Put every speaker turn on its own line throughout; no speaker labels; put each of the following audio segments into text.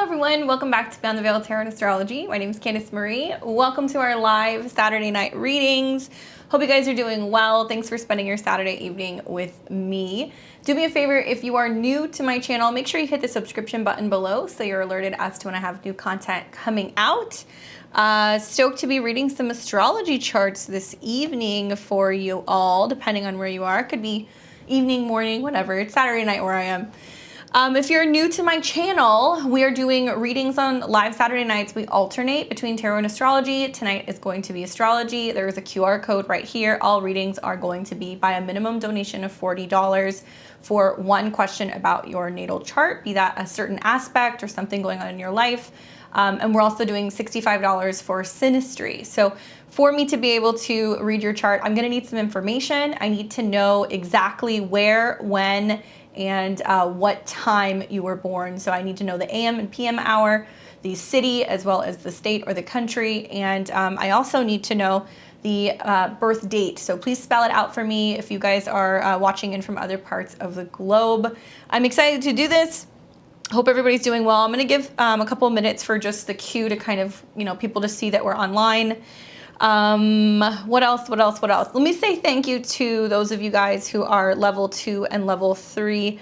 everyone, welcome back to Beyond the Veil Tarot and Astrology. My name is Candice Marie. Welcome to our live Saturday night readings. Hope you guys are doing well. Thanks for spending your Saturday evening with me. Do me a favor, if you are new to my channel, make sure you hit the subscription button below so you're alerted as to when I have new content coming out. Stoked to be reading some astrology charts this evening for you all, depending on where you are. It could be evening, morning, whatever. It's Saturday night where I am. If you're new to my channel, we are doing readings on live Saturday nights. We alternate between tarot and astrology. Tonight is going to be astrology. There is a QR code right here. All readings are going to be by a minimum donation of $40 for one question about your natal chart, be that a certain aspect or something going on in your life. And we're also doing $65 for Synastry. So for me to be able to read your chart, I'm gonna need some information. I need to know exactly where, when, and what time you were born. So I need to know the AM and PM hour, the city, as well as the state or the country. And I also need to know the birth date. So please spell it out for me if you guys are watching in from other parts of the globe. I'm excited to do this. Hope everybody's doing well. I'm gonna give a couple of minutes for just the queue to kind of, people to see that we're online. What else? Let me say thank you to those of you guys who are level 2 and level 3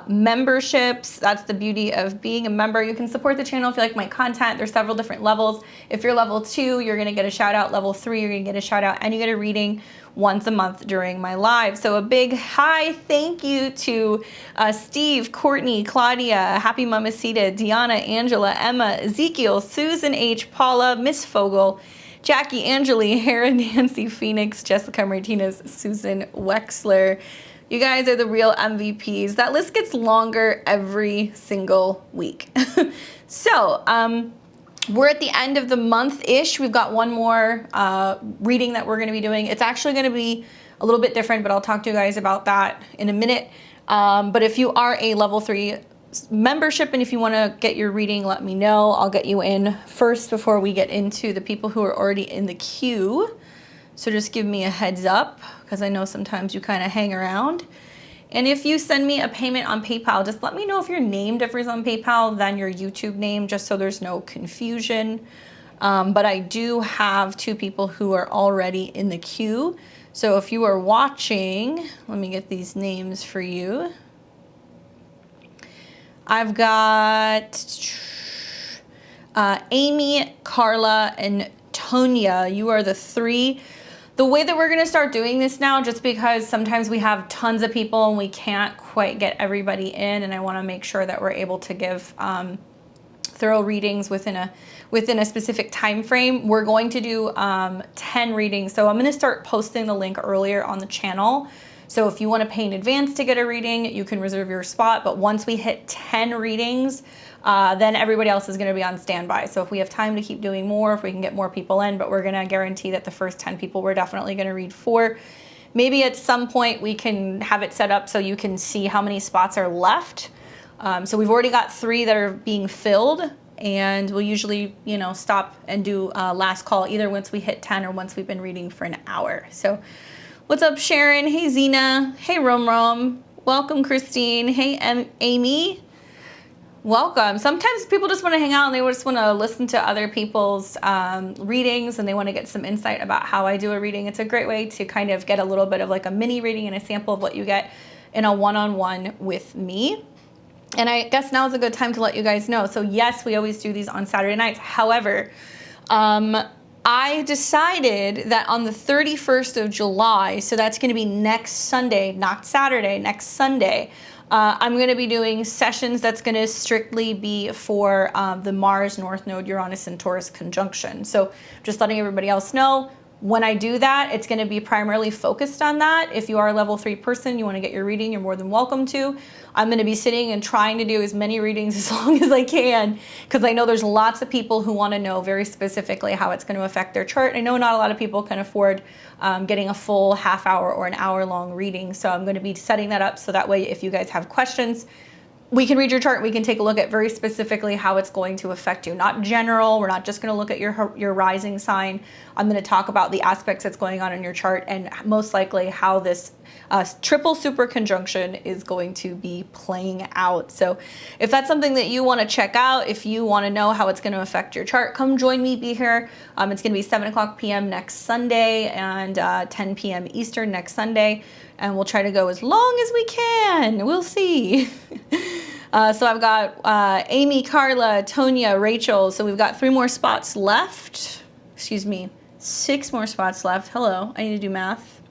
memberships. That's the beauty of being a member. You can support the channel if you like my content. There's several different levels. If you're level 2, you're gonna get a shout out. Level 3, you're gonna get a shout out, and you get a reading once a month during my live. So a big hi, thank you to Steve, Courtney, Claudia, Happy Mamacita, Deanna, Angela, Emma, Ezekiel, Susan H, Paula, Miss Fogel, Jackie, Angeli, Hera, Nancy, Phoenix, Jessica Martinez, Susan Wexler. You guys are the real MVPs. That list gets longer every single week. So, we're at the end of the month-ish. We've got one more reading that we're gonna be doing. It's actually gonna be a little bit different, but I'll talk to you guys about that in a minute. But if you are a level 3 membership and if you wanna get your reading, let me know. I'll get you in first before we get into the people who are already in the queue. So just give me a heads up, because I know sometimes you kind of hang around. And if you send me a payment on PayPal, just let me know if your name differs on PayPal than your YouTube name, just so there's no confusion. But I do have 2 people who are already in the queue. So if you are watching, let me get these names for you. I've got Amy, Carla, and Tonia. You are the 3. The way that we're gonna start doing this now, just because sometimes we have tons of people and we can't quite get everybody in, and I wanna make sure that we're able to give thorough readings within a specific time frame. We're going to do 10 readings. So I'm gonna start posting the link earlier on the channel. So if you wanna pay in advance to get a reading, you can reserve your spot. But once we hit 10 readings, then everybody else is gonna be on standby. So if we have time to keep doing more, if we can get more people in, but we're gonna guarantee that the first 10 people we're definitely gonna read for. Maybe at some point we can have it set up so you can see how many spots are left. So we've already got 3 that are being filled, and we'll usually, stop and do last call either once we hit 10 or once we've been reading for an hour. So what's up, Sharon? Hey, Zena. Hey, Rom. Welcome, Christine. Hey, Amy. Welcome. Sometimes people just want to hang out and they just want to listen to other people's readings, and they want to get some insight about how I do a reading. It's a great way to kind of get a little bit of like a mini reading and a sample of what you get in a one-on-one with me. And I guess now is a good time to let you guys know. So yes, we always do these on Saturday nights. However, I decided that on the 31st of July, so that's going to be next Sunday, not Saturday, next Sunday, I'm going to be doing sessions that's going to strictly be for the Mars North Node, Uranus, and Taurus conjunction. So just letting everybody else know, when I do that, it's going to be primarily focused on that. If you are a level 3 person, you want to get your reading, you're more than welcome to. I'm going to be sitting and trying to do as many readings as long as I can, because I know there's lots of people who want to know very specifically how it's going to affect their chart. I know not a lot of people can afford getting a full half hour or an hour long reading. So I'm going to be setting that up so that way if you guys have questions, we can read your chart. We can take a look at very specifically how it's going to affect you. Not general. We're not just going to look at your rising sign. I'm going to talk about the aspects that's going on in your chart and most likely how this triple super conjunction is going to be playing out. So if that's something that you want to check out, if you want to know how it's going to affect your chart, come join me, be here. It's going to be 7 p.m. next Sunday and 10 p.m. Eastern next Sunday. And we'll try to go as long as we can. We'll see. So I've got Amy, Carla, Tonia, Rachel. So we've got 3 more spots left. Excuse me, 6 more spots left. Hello, I need to do math.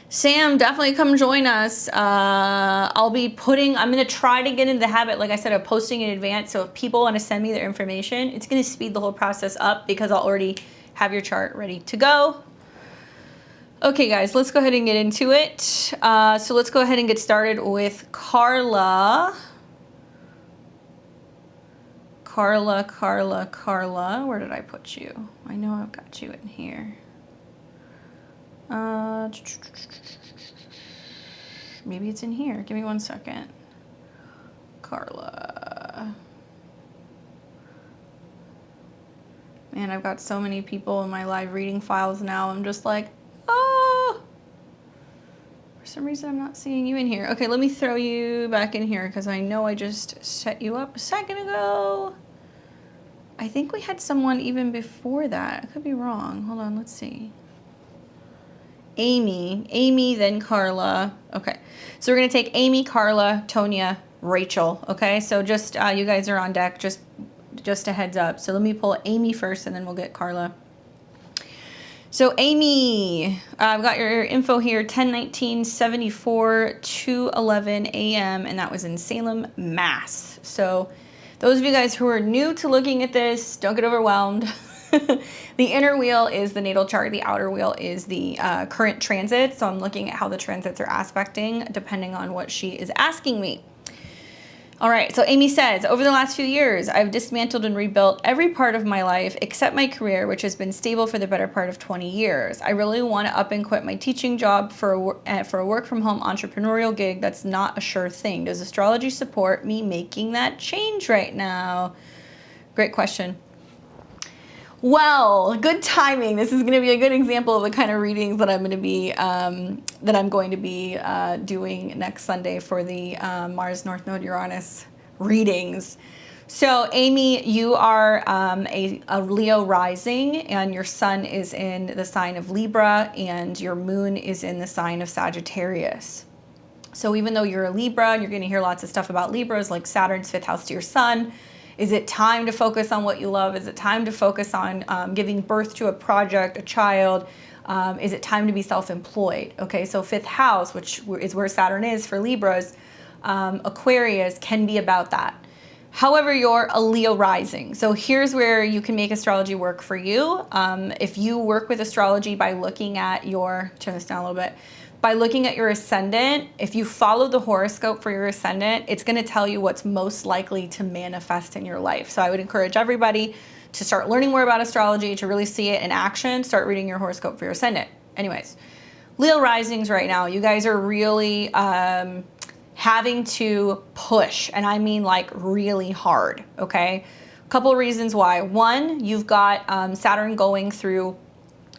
Sam, definitely come join us. I'm going to try to get into the habit, like I said, of posting in advance. So if people want to send me their information, it's going to speed the whole process up because I'll already have your chart ready to go. Okay, guys, let's go ahead and get into it. So let's go ahead and get started with Carla. Carla. Where did I put you? I know I've got you in here. Maybe it's in here. Give me 1 second. Carla. Man, I've got so many people in my live reading files now. I'm just like, oh. For some reason, I'm not seeing you in here. Okay, let me throw you back in here because I know I just set you up a second ago. I think we had someone even before that. I could be wrong. Hold on, let's see. Amy, then Carla. Okay, so we're gonna take Amy, Carla, Tonia, Rachel. Okay, so just you guys are on deck. Just a heads up. So let me pull Amy first, and then we'll get Carla. So Amy, I've got your info here. 10/19/74, 2:11 a.m., and that was in Salem, Mass. So those of you guys who are new to looking at this, don't get overwhelmed. The inner wheel is the natal chart. The outer wheel is the current transit. So I'm looking at how the transits are aspecting depending on what she is asking me. All right, so Amy says, over the last few years, I've dismantled and rebuilt every part of my life except my career, which has been stable for the better part of 20 years. I really want to up and quit my teaching job for a work-from-home entrepreneurial gig that's not a sure thing. Does astrology support me making that change right now? Great question. Well, good timing. This is going to be a good example of the kind of readings that I'm going to be doing next Sunday for the Mars North Node Uranus readings. So, Amy, you are a Leo rising, and your sun is in the sign of Libra, and your moon is in the sign of Sagittarius. So, even though you're a Libra, and you're going to hear lots of stuff about Libras, like Saturn's 5th house to your sun. Is it time to focus on what you love? Is it time to focus on giving birth to a project, a child? Is it time to be self-employed? Okay, so 5th house, which is where Saturn is for Libras, Aquarius can be about that. However, you're a Leo rising. So here's where you can make astrology work for you. If you work with astrology by looking at turn this down a little bit, by looking at your ascendant, if you follow the horoscope for your ascendant, it's going to tell you what's most likely to manifest in your life. So I would encourage everybody to start learning more about astrology, to really see it in action, start reading your horoscope for your ascendant. Anyways, Leo risings right now, you guys are really having to push, and I mean like really hard, okay? A couple of reasons why. One, you've got Saturn going through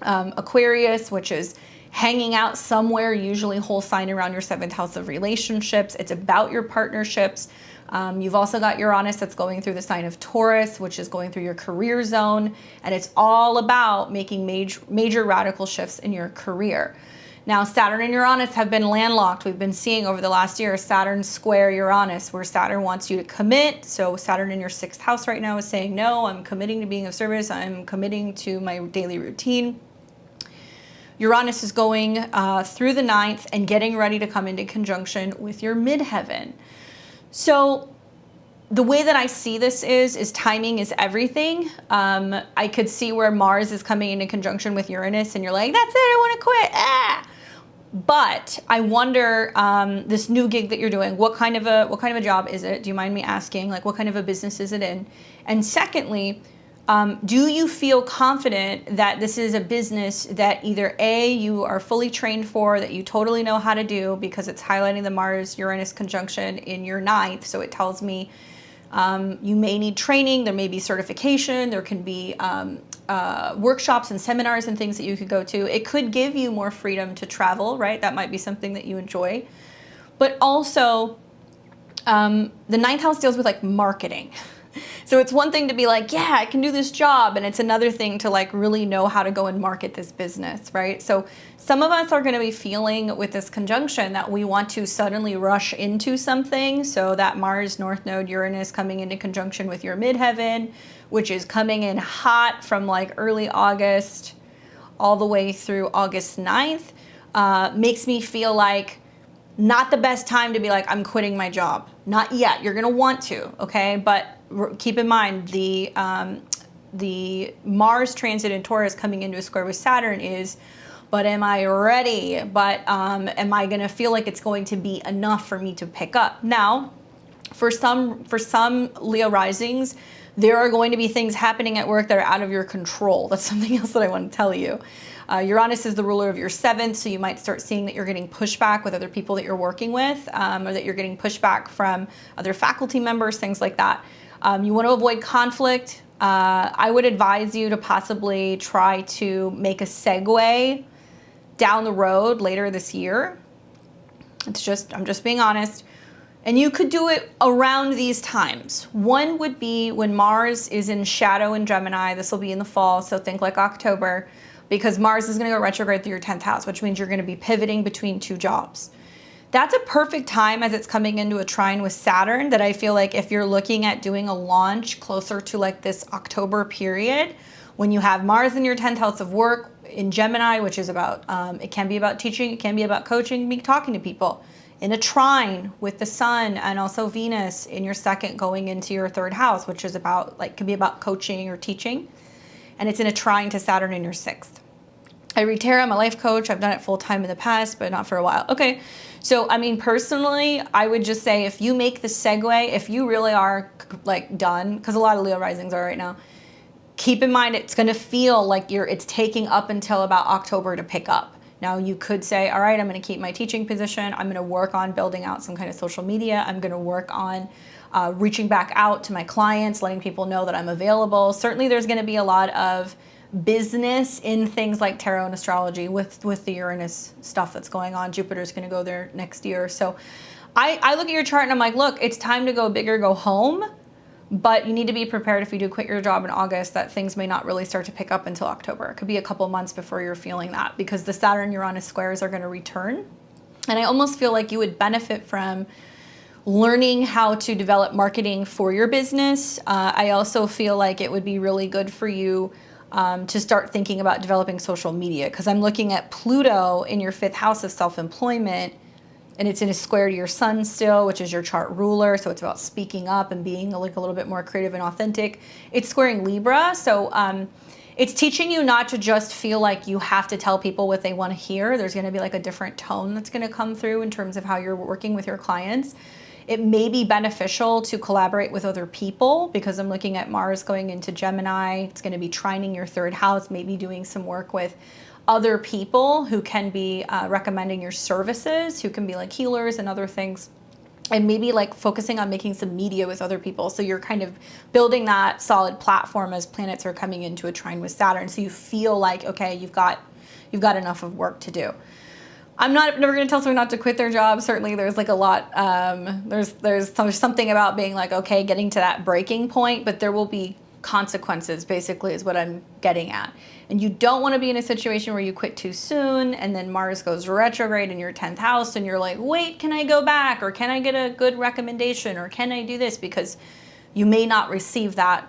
Aquarius, which is hanging out somewhere, usually whole sign around your 7th house of relationships. It's about your partnerships. You've also got Uranus that's going through the sign of Taurus, which is going through your career zone. And it's all about making major radical shifts in your career. Now, Saturn and Uranus have been landlocked. We've been seeing over the last year Saturn square Uranus, where Saturn wants you to commit. So Saturn in your 6th house right now is saying, no, I'm committing to being of service. I'm committing to my daily routine. Uranus is going through the 9th and getting ready to come into conjunction with your midheaven. So the way that I see this is timing is everything. I could see where Mars is coming into conjunction with Uranus and you're like, that's it, I want to quit. But I wonder, this new gig that you're doing, what kind of a job is it? Do you mind me asking? Like, what kind of a business is it in? And secondly, do you feel confident that this is a business that either A, you are fully trained for, that you totally know how to do, because it's highlighting the Mars-Uranus conjunction in your 9th, so it tells me you may need training, there may be certification, there can be workshops and seminars and things that you could go to. It could give you more freedom to travel, right? That might be something that you enjoy. But also, the ninth house deals with like marketing. So it's one thing to be like, yeah, I can do this job. And it's another thing to like really know how to go and market this business, right? So some of us are going to be feeling with this conjunction that we want to suddenly rush into something. So that Mars, North Node, Uranus coming into conjunction with your midheaven, which is coming in hot from like early August all the way through August 9th, makes me feel like not the best time to be like, I'm quitting my job. Not yet. You're going to want to, okay? But keep in mind the Mars transit in Taurus coming into a square with Saturn is, but am I ready? But am I going to feel like it's going to be enough for me to pick up? Now, for some Leo risings, there are going to be things happening at work that are out of your control. That's something else that I want to tell you. Uranus is the ruler of your 7th, so you might start seeing that you're getting pushback with other people that you're working with, or that you're getting pushback from other faculty members, things like that. You want to avoid conflict. I would advise you to possibly try to make a segue down the road later this year. I'm just being honest. And you could do it around these times. One would be when Mars is in shadow in Gemini. This will be in the fall, so think like October, because Mars is going to go retrograde through your 10th house, which means you're going to be pivoting between two jobs. That's a perfect time as it's coming into a trine with Saturn that I feel like if you're looking at doing a launch closer to like this October period, when you have Mars in your 10th house of work in Gemini, which is about, it can be about teaching, it can be about coaching, talking to people, in a trine with the Sun and also Venus in your 2nd going into your 3rd house, which is about, like, could be about coaching or teaching. And it's in a trine to Saturn in your 6th. I read tarot, I'm a life coach. I've done it full time in the past, but not for a while. Okay, so I mean, personally, I would just say if you make the segue, if you really are like done, because a lot of Leo risings are right now, keep in mind it's going to feel like it's taking up until about October to pick up. Now you could say, all right, I'm going to keep my teaching position. I'm going to work on building out some kind of social media. I'm going to work on reaching back out to my clients, letting people know that I'm available. Certainly there's going to be a lot of business in things like tarot and astrology with the Uranus stuff that's going on. Jupiter's going to go there next year. So I look at your chart and I'm like, look, it's time to go big or go home. But you need to be prepared if you do quit your job in August that things may not really start to pick up until October. It could be a couple months before you're feeling that because the Saturn-Uranus squares are going to return. And I almost feel like you would benefit from learning how to develop marketing for your business. I also feel like it would be really good for you to start thinking about developing social media because I'm looking at Pluto in your 5th house of self-employment. And it's in a square to your Sun still, which is your chart ruler. So it's about speaking up and being like a little bit more creative and authentic. It's squaring Libra. So it's teaching you not to just feel like you have to tell people what they want to hear. There's going to be like a different tone that's going to come through in terms of how you're working with your clients. It may be beneficial to collaborate with other people because I'm looking at Mars going into Gemini. It's going to be trining your 3rd house, maybe doing some work with other people who can be recommending your services, who can be like healers and other things, and maybe like focusing on making some media with other people. So you're kind of building that solid platform as planets are coming into a trine with Saturn. So you feel like, okay, you've got enough of work to do. I'm never going to tell someone not to quit their job. Certainly there's like a lot, there's something about being like, okay, getting to that breaking point, but there will be consequences basically is what I'm getting at. And you don't want to be in a situation where you quit too soon and then Mars goes retrograde in your 10th house and you're like, wait, can I go back? Or can I get a good recommendation? Or can I do this? Because you may not receive that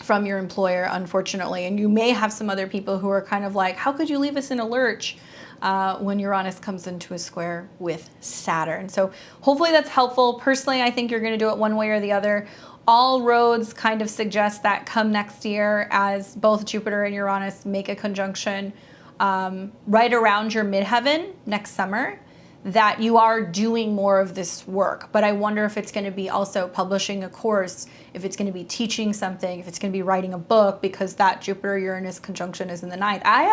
from your employer, unfortunately. And you may have some other people who are kind of like, how could you leave us in a lurch when Uranus comes into a square with Saturn? So hopefully that's helpful. Personally, I think you're going to do it one way or the other. All roads kind of suggest that come next year as both Jupiter and Uranus make a conjunction right around your midheaven next summer, that you are doing more of this work. But I wonder if it's going to be also publishing a course, if it's going to be teaching something, if it's going to be writing a book, because that Jupiter-Uranus conjunction is in the 9th. I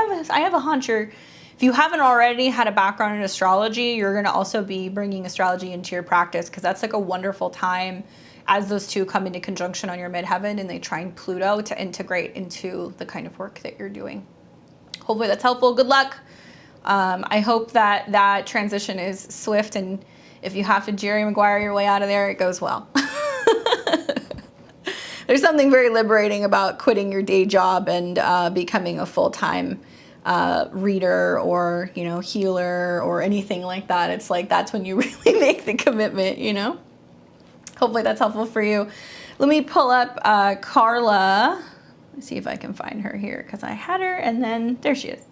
have a hunch if you haven't already had a background in astrology, you're going to also be bringing astrology into your practice because that's like a wonderful time as those two come into conjunction on your midheaven and they trine Pluto to integrate into the kind of work that you're doing. Hopefully that's helpful. Good luck. I hope that that transition is swift, and if you have to Jerry Maguire your way out of there, it goes well. There's something very liberating about quitting your day job and becoming a full-time reader or, you know, healer or anything like that. It's like that's when you really make the commitment, you know? Hopefully that's helpful for you. Let me pull up Carla. Let's see if I can find her here because I had her and then there she is.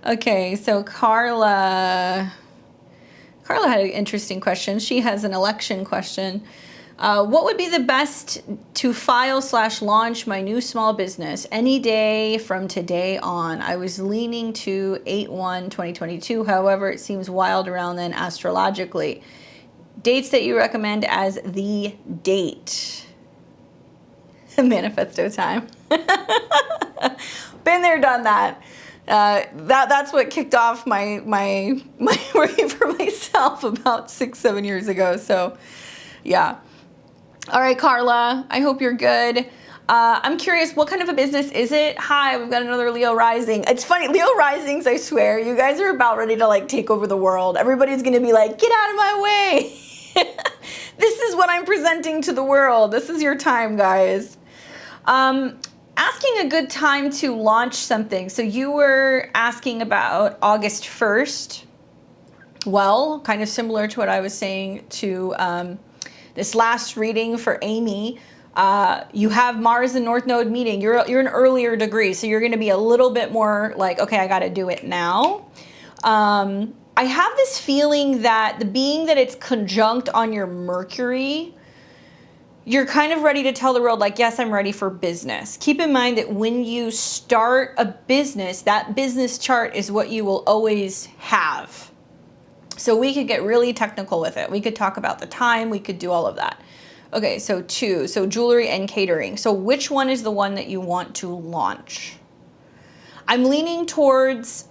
Okay, so Carla had an interesting question. She has an election question. What would be the best to file/launch my new small business any day from today on? I was leaning to 8/1/2022. However, it seems wild around then astrologically. Dates that you recommend as the date. Manifesto time. Been there, done that. That's what kicked off my working for myself about 6-7 years ago. So yeah. All right, Carla, I hope you're good. I'm curious, what kind of a business is it? Hi, we've got another Leo rising. It's funny, Leo risings, I swear, you guys are about ready to like take over the world. Everybody's gonna be like, get out of my way. This is what I'm presenting to the world. This is your time, guys. Asking a good time to launch something. So you were asking about August 1st. Well, kind of similar to what I was saying to this last reading for Amy. You have Mars and North Node meeting. You're an earlier degree, so you're going to be a little bit more like, okay, I got to do it now. I have this feeling that being that it's conjunct on your Mercury, you're kind of ready to tell the world, like, yes, I'm ready for business. Keep in mind that when you start a business, that business chart is what you will always have. So we could get really technical with it. We could talk about the time. We could do all of that. Okay, so 2. So jewelry and catering. So which one is the one that you want to launch? I'm leaning towards,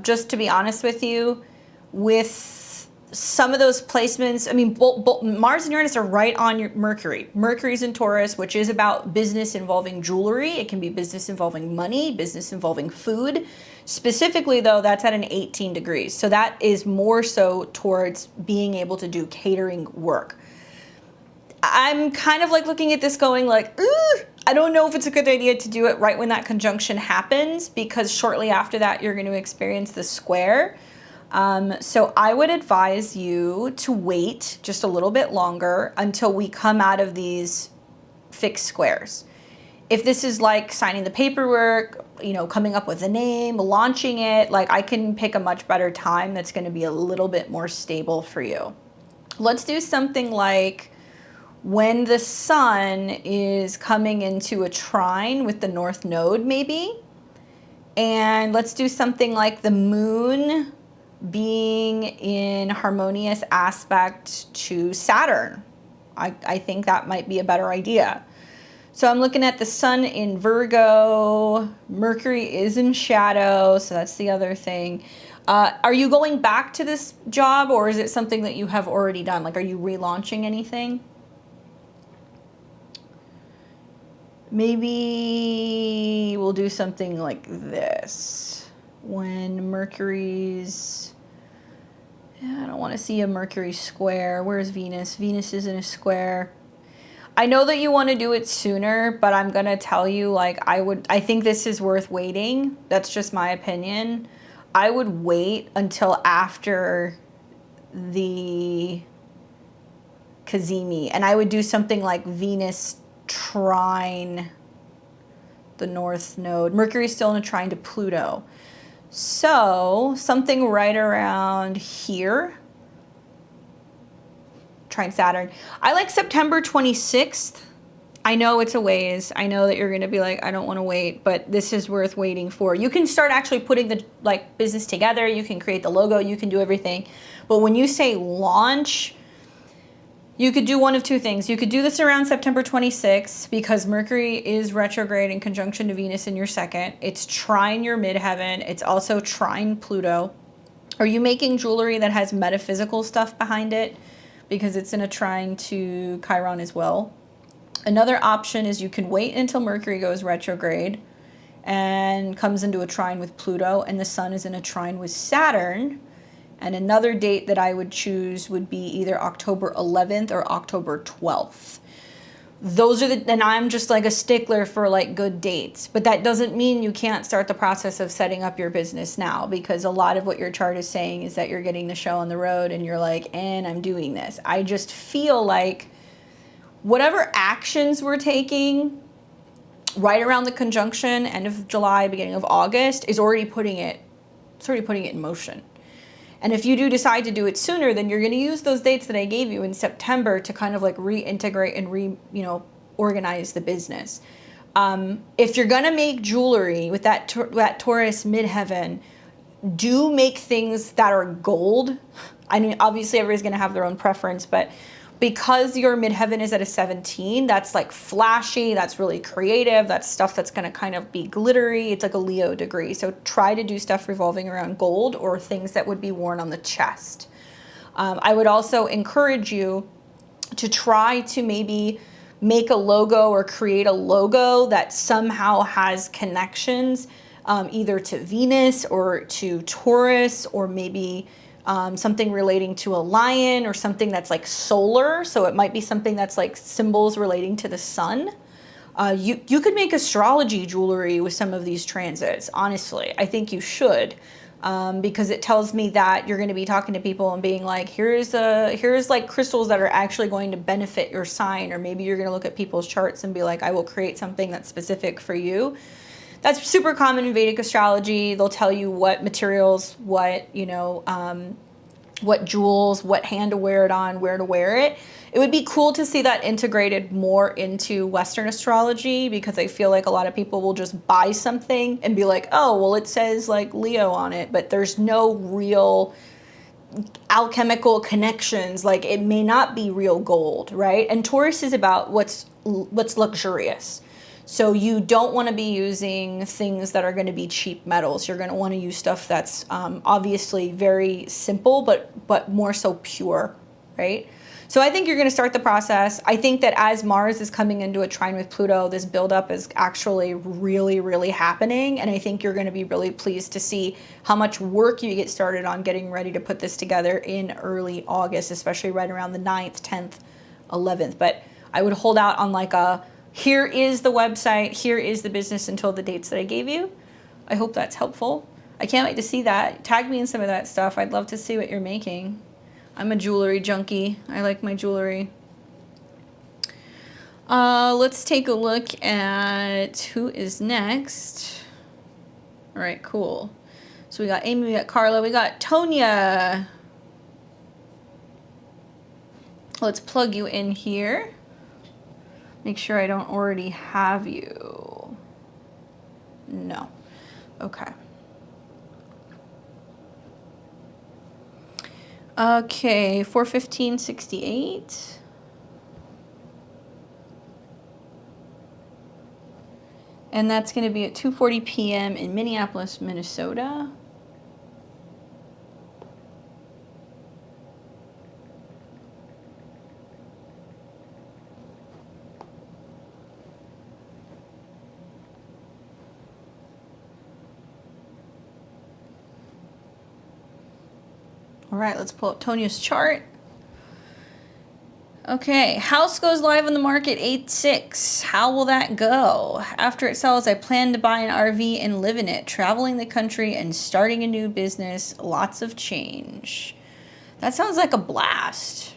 just to be honest with you, with some of those placements. I mean, both Mars and Uranus are right on your Mercury. Mercury's in Taurus, which is about business involving jewelry. It can be business involving money, business involving food. Specifically, though, that's at an 18 degrees. So that is more so towards being able to do catering work. I'm kind of like looking at this going like, I don't know if it's a good idea to do it right when that conjunction happens, because shortly after that, you're going to experience the square. So I would advise you to wait just a little bit longer until we come out of these fixed squares. If this is like signing the paperwork, you know, coming up with a name, launching it, like I can pick a much better time that's going to be a little bit more stable for you. Let's do something like when the sun is coming into a trine with the North Node maybe. And let's do something like the moon being in harmonious aspect to Saturn. I think that might be a better idea. So I'm looking at the sun in Virgo, Mercury is in shadow, so that's the other thing. Are you going back to this job, or is it something that you have already done? Like, are you relaunching anything? Maybe we'll do something like this. When Mercury's, I don't want to see a Mercury square. Where's Venus? Venus is in a square. I know that you want to do it sooner, but I'm going to tell you, like, I think this is worth waiting. That's just my opinion. I would wait until after the Kazemi, and I would do something like Venus trine the North Node. Mercury's still in a trine to Pluto. So something right around here. Trine Saturn. I like September 26th. I know it's a ways. I know that you're going to be like, I don't want to wait, but this is worth waiting for. You can start actually putting the business together. You can create the logo. You can do everything. But when you say launch, you could do one of two things. You could do this around September 26th because Mercury is retrograde in conjunction to Venus in your second. It's trine your midheaven. It's also trine Pluto. Are you making jewelry that has metaphysical stuff behind it? because it's in a trine to Chiron as well. Another option is you can wait until Mercury goes retrograde and comes into a trine with Pluto, and the sun is in a trine with Saturn. And another date that I would choose would be either October 11th or October 12th. Those are and I'm just like a stickler for like good dates, but that doesn't mean you can't start the process of setting up your business now, because a lot of what your chart is saying is that you're getting the show on the road and you're like, and I'm doing this. I just feel like whatever actions we're taking right around the conjunction, end of July, beginning of August, is already putting it in motion. And if you do decide to do it sooner, then you're going to use those dates that I gave you in September to kind of like reintegrate and organize the business. If you're going to make jewelry with that Taurus midheaven, do make things that are gold. I mean, obviously everybody's going to have their own preference, but because your midheaven is at a 17, that's like flashy, that's really creative, that's stuff that's going to kind of be glittery. It's like a Leo degree. So try to do stuff revolving around gold or things that would be worn on the chest. I would also encourage you to try to maybe make a logo or create a logo that somehow has connections either to Venus or to Taurus, or maybe something relating to a lion, or something that's like solar. So it might be something that's like symbols relating to the sun. You could make astrology jewelry with some of these transits. Honestly, I think you should, because it tells me that you're going to be talking to people and being like, here's like crystals that are actually going to benefit your sign. Or maybe you're going to look at people's charts and be like, I will create something that's specific for you. That's super common in Vedic astrology. They'll tell you what materials, what jewels, what hand to wear it on, where to wear it. It would be cool to see that integrated more into Western astrology, because I feel like a lot of people will just buy something and be like, oh, well, it says like Leo on it, but there's no real alchemical connections. Like, it may not be real gold, right? And Taurus is about what's luxurious. So you don't want to be using things that are going to be cheap metals. You're going to want to use stuff that's obviously very simple, but more so pure, right? So I think you're going to start the process. I think that as Mars is coming into a trine with Pluto, this buildup is actually really, really happening. And I think you're going to be really pleased to see how much work you get started on getting ready to put this together in early August, especially right around the 9th, 10th, 11th. But I would hold out on like here is the website, here is the business until the dates that I gave you. I hope that's helpful. I can't wait to see that. Tag me in some of that stuff. I'd love to see what you're making. I'm a jewelry junkie. I like my jewelry. Let's take a look at who is next. All right, cool. So we got Amy, we got Carla, we got Tonia. Let's plug you in here. Make sure I don't already have you. No. Okay. Okay, 4/15/68. And that's going to be at 2:40 p.m. in Minneapolis, Minnesota. All right, let's pull up Tonia's chart. Okay, house goes live on the market 8/6. How will that go? After it sells, I plan to buy an RV and live in it, traveling the country and starting a new business. Lots of change. That sounds like a blast.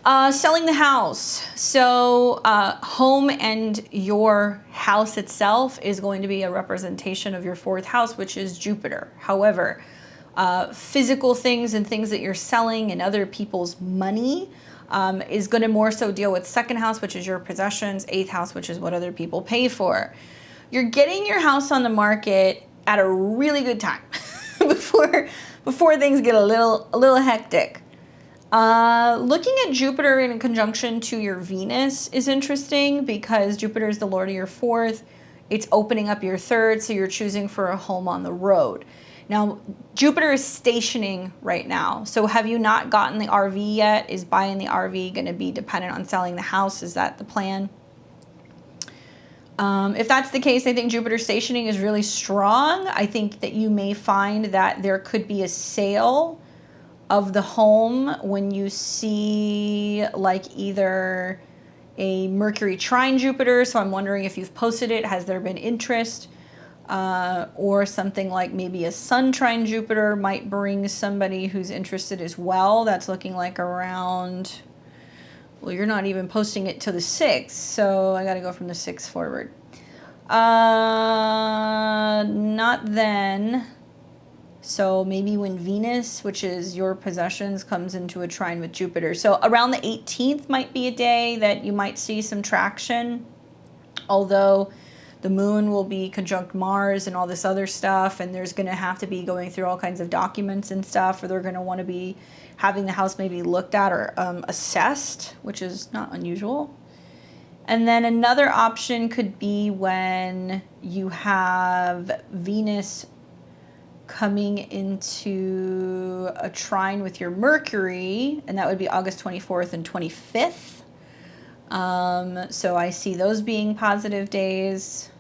Selling the house. So home and your house itself is going to be a representation of your fourth house, which is Jupiter. However, physical things and things that you're selling and other people's money is going to more so deal with second house, which is your possessions, eighth house, which is what other people pay for. You're getting your house on the market at a really good time before things get a little hectic. Looking at Jupiter in conjunction to your Venus is interesting, because Jupiter is the lord of your fourth. It's opening up your third, so you're choosing for a home on the road. Now, Jupiter is stationing right now. So have you not gotten the RV yet? Is buying the RV going to be dependent on selling the house? Is that the plan? If that's the case, I think Jupiter stationing is really strong. I think that you may find that there could be a sale of the home when you see like either a Mercury trine Jupiter. So I'm wondering if you've posted it, has there been interest? Or something like maybe a Sun trine Jupiter might bring somebody who's interested as well. That's looking like around, well, you're not even posting it to the 6th, so I got to go from the 6th forward. Not then. So maybe when Venus, which is your possessions, comes into a trine with Jupiter. So around the 18th might be a day that you might see some traction, although the moon will be conjunct Mars and all this other stuff, and there's going to have to be going through all kinds of documents and stuff, or they're going to want to be having the house maybe looked at or assessed, which is not unusual. And then another option could be when you have Venus coming into a trine with your Mercury, and that would be August 24th and 25th. So I see those being positive days.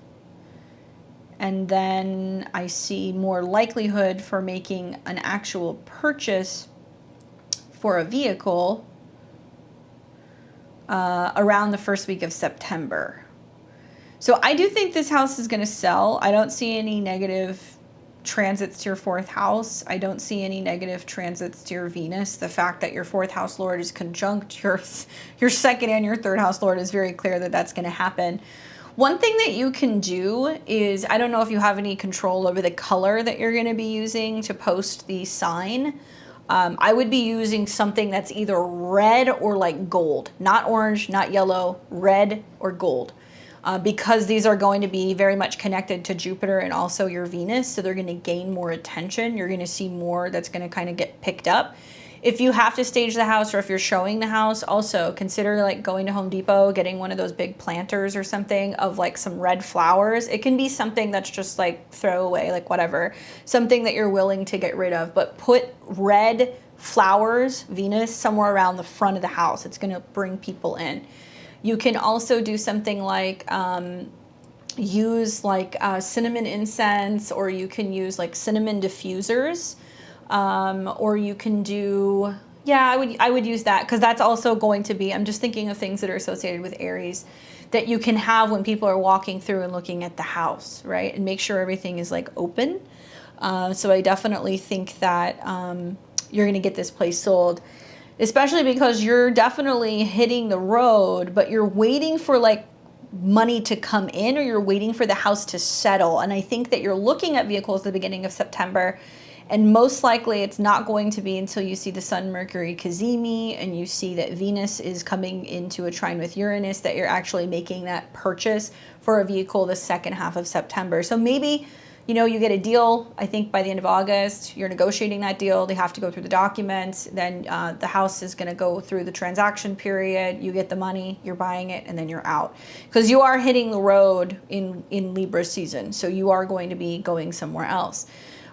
And then I see more likelihood for making an actual purchase for a vehicle around the first week of September. So I do think this house is going to sell. I don't see any negative transits to your 4th house. I don't see any negative transits to your Venus. The fact that your 4th house lord is conjunct your 2nd and your 3rd house lord is very clear that that's going to happen. One thing that you can do is, I don't know if you have any control over the color that you're going to be using to post the sign. I would be using something that's either red or like gold, not orange, not yellow, red or gold. Because these are going to be very much connected to Jupiter and also your Venus, so they're going to gain more attention. You're going to see more that's going to kind of get picked up. If you have to stage the house or if you're showing the house, also consider like going to Home Depot, getting one of those big planters or something of like some red flowers. It can be something that's just like throwaway, like whatever, something that you're willing to get rid of, but put red flowers, Venus, somewhere around the front of the house. It's going to bring people in. You can also do something like use like cinnamon incense, or you can use like cinnamon diffusers, or you can do, yeah, I would use that, because that's also going to be, I'm just thinking of things that are associated with Aries that you can have when people are walking through and looking at the house, right? And make sure everything is like open. So I definitely think that you're going to get this place sold. Especially because you're definitely hitting the road, but you're waiting for like money to come in, or you're waiting for the house to settle. And I think that you're looking at vehicles at the beginning of September, and most likely it's not going to be until you see the Sun Mercury Cazimi and you see that Venus is coming into a trine with Uranus that you're actually making that purchase for a vehicle the 2nd half of September. So maybe, you know, you get a deal, I think by the end of August, you're negotiating that deal, they have to go through the documents, then the house is gonna go through the transaction period, you get the money, you're buying it, and then you're out. Because you are hitting the road in Libra season, so you are going to be going somewhere else.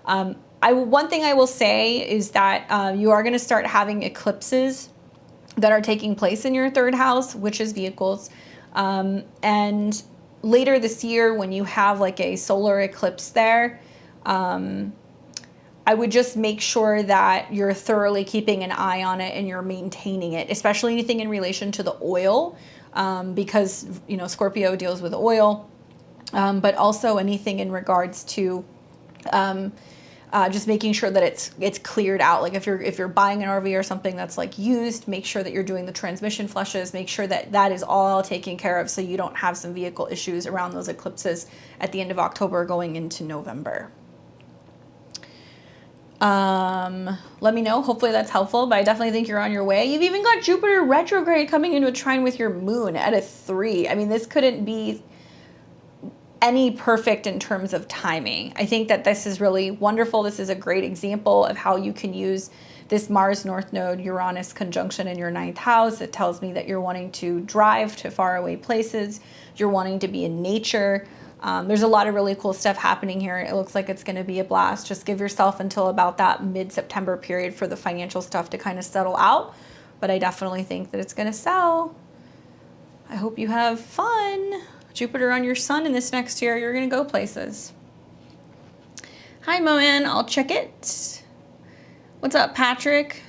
One thing I will say is that you are gonna start having eclipses that are taking place in your 3rd house, which is vehicles, and later this year when you have like a solar eclipse there, I would just make sure that you're thoroughly keeping an eye on it and you're maintaining it, especially anything in relation to the oil, because, you know, Scorpio deals with oil, but also anything in regards to just making sure that it's cleared out. Like if you're buying an RV or something that's like used, make sure that you're doing the transmission flushes, make sure that that is all taken care of so you don't have some vehicle issues around those eclipses at the end of October going into November. Let me know. Hopefully that's helpful, but I definitely think you're on your way. You've even got Jupiter retrograde coming into a trine with your moon at a 3. I mean, this couldn't be any perfect in terms of timing. I think that this is really wonderful. This is a great example of how you can use this Mars North Node Uranus conjunction in your 9th house. It tells me that you're wanting to drive to faraway places. You're wanting to be in nature. There's a lot of really cool stuff happening here. It looks like it's going to be a blast. Just give yourself until about that mid-September period for the financial stuff to kind of settle out. But I definitely think that it's going to sell. I hope you have fun. Jupiter on your sun in this next year. You're going to go places. Hi, Moan. I'll check it. What's up, Patrick?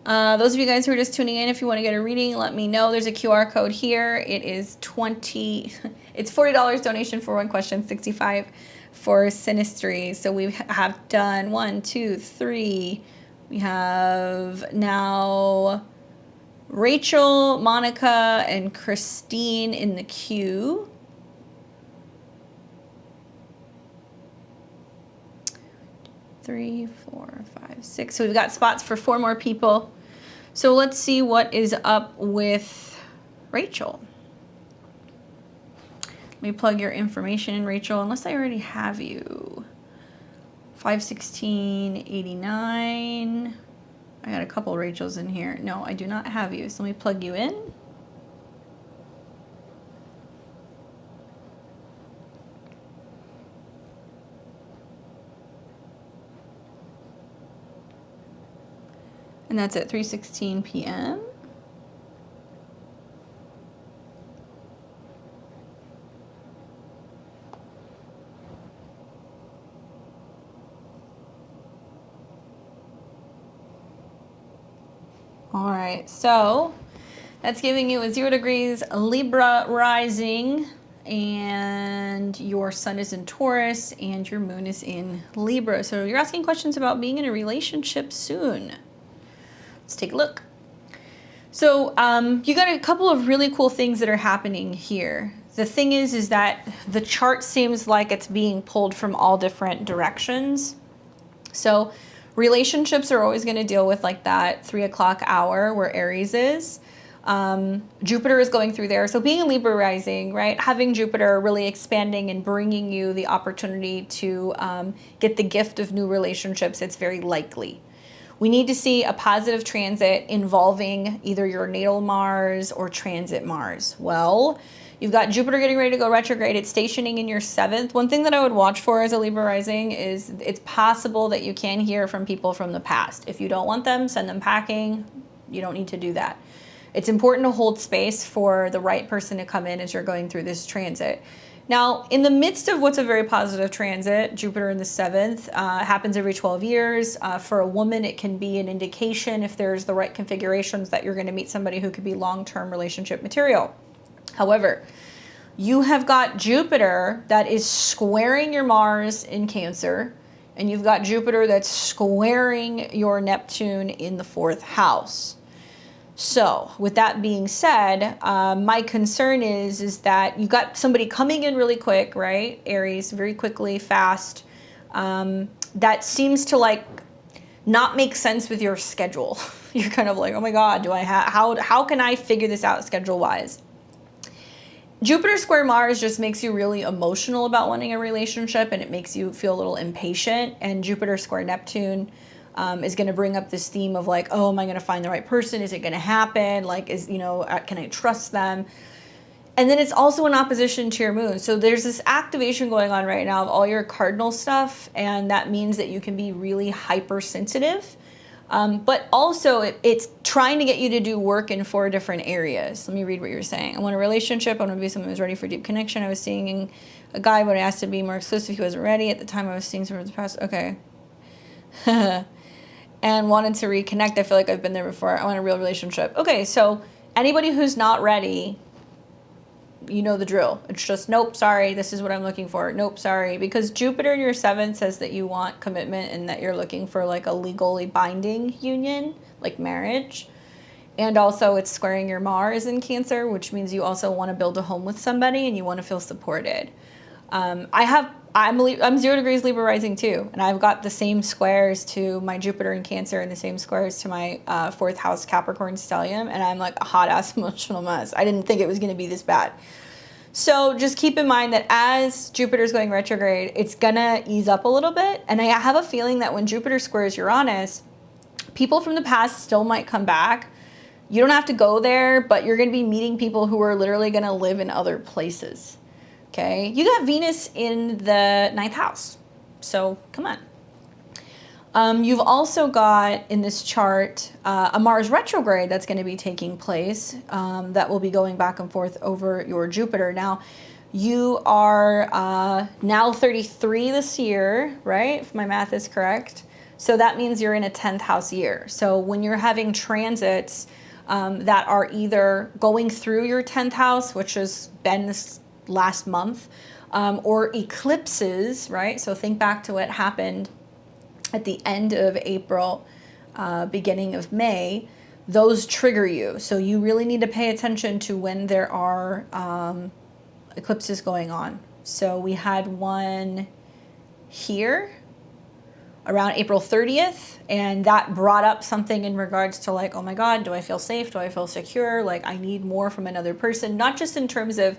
Those of you guys who are just tuning in, if you want to get a reading, let me know. There's a QR code here. It is it's $40 donation for one question, 65 for Synastry. So we have done 1, 2, 3. We have now Rachel, Monica, and Christine in the queue. Three, 4, 5, 6. So we've got spots for 4 more people. So let's see what is up with Rachel. Let me plug your information in, Rachel, unless I already have you. 51689. I got a couple Rachels in here. No, I do not have you. So let me plug you in. And that's at 3:16 p.m. All right, so that's giving you a 0 degrees Libra rising, and your sun is in Taurus, and your moon is in Libra. So you're asking questions about being in a relationship soon. Let's take a look. So you got a couple of really cool things that are happening here. The thing is that the chart seems like it's being pulled from all different directions. So relationships are always going to deal with like that 3 o'clock hour where Aries is. Jupiter is going through there. So being a Libra rising, right? Having Jupiter really expanding and bringing you the opportunity to get the gift of new relationships, it's very likely. We need to see a positive transit involving either your natal Mars or transit Mars. Well, you've got Jupiter getting ready to go retrograde. It's stationing in your 7th. One thing that I would watch for as a Libra rising is it's possible that you can hear from people from the past. If you don't want them, send them packing. You don't need to do that. It's important to hold space for the right person to come in as you're going through this transit. Now, in the midst of what's a very positive transit, Jupiter in the 7th, happens every 12 years. For a woman, it can be an indication, if there's the right configurations, that you're going to meet somebody who could be long-term relationship material. However, you have got Jupiter that is squaring your Mars in Cancer, and you've got Jupiter that's squaring your Neptune in the 4th house. So with that being said, my concern is that you got somebody coming in really quick, right? Aries, very quickly, fast. That seems to like not make sense with your schedule. You're kind of like, oh my God, how can I figure this out schedule wise? Jupiter square Mars just makes you really emotional about wanting a relationship, and it makes you feel a little impatient. And Jupiter square Neptune is going to bring up this theme of like, oh, am I going to find the right person? Is it going to happen? Like, can I trust them? And then it's also in opposition to your moon. So there's this activation going on right now of all your cardinal stuff. And that means that you can be really hypersensitive. But also it's trying to get you to do work in 4 different areas. Let me read what you're saying. I want a relationship. I want to be someone who's ready for deep connection. I was seeing a guy, but I asked to be more exclusive. He wasn't ready. At the time I was seeing someone in the past. Okay. And wanted to reconnect. I feel like I've been there before. I want a real relationship. Okay, so anybody who's not ready, you know the drill. It's just, nope, sorry, this is what I'm looking for. Nope, sorry. Because Jupiter in your 7th says that you want commitment and that you're looking for like a legally binding union, like marriage. And also it's squaring your Mars in Cancer, which means you also want to build a home with somebody and you want to feel supported. I'm 0 degrees Libra rising too, and I've got the same squares to my Jupiter in Cancer and the same squares to my 4th house Capricorn stellium, and I'm like a hot ass emotional mess. I didn't think it was going to be this bad. So just keep in mind that as Jupiter's going retrograde, it's going to ease up a little bit, and I have a feeling that when Jupiter squares Uranus, people from the past still might come back. You don't have to go there, but you're going to be meeting people who are literally going to live in other places.
Okay, you got Venus in the 9th house, so come on. You've also got in this chart a Mars retrograde that's going to be taking place that will be going back and forth over your Jupiter. Now, you are now 33 this year, right? If my math is correct. So that means you're in a 10th house year. So when you're having transits that are either going through your 10th house, which has been this last month, or eclipses, right? So think back to what happened at the end of April, beginning of May, those trigger you. So you really need to pay attention to when there are eclipses going on. So we had one here around April 30th, and that brought up something in regards to like, oh my God, do I feel safe? Do I feel secure? Like I need more from another person, not just in terms of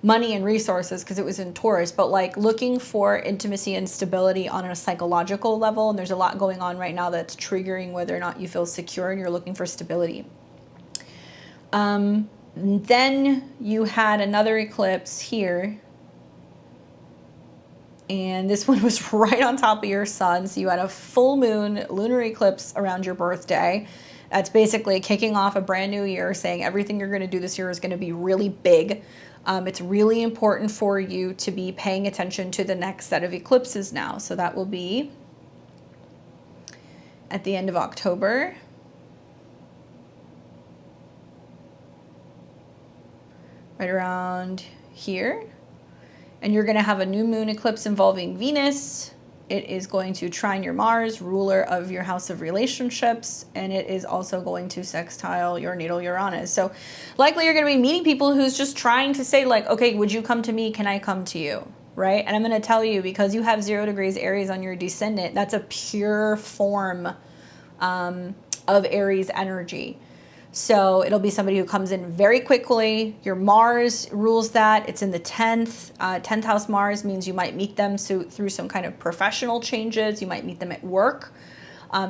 money and resources because it was in Taurus, but like looking for intimacy and stability on a psychological level. And there's a lot going on right now that's triggering whether or not you feel secure and you're looking for stability. Then you had another eclipse here. And this one was right on top of your sun. So you had a full moon lunar eclipse around your birthday. That's basically kicking off a brand new year, saying everything you're going to do this year is going to be really big. It's really important for you to be paying attention to the next set of eclipses now. So that will be at the end of October. Right around here. And you're going to have a new moon eclipse involving Venus. It is going to trine your Mars, ruler of your house of relationships, and it is also going to sextile your natal Uranus. So likely you're going to be meeting people who's just trying to say like, okay, would you come to me? Can I come to you? Right? And I'm going to tell you, because you have 0 degrees Aries on your descendant, that's a pure form of Aries energy. So it'll be somebody who comes in very quickly. Your Mars rules that. It's in the 10th. 10th house Mars means you might meet them through some kind of professional changes. You might meet them at work.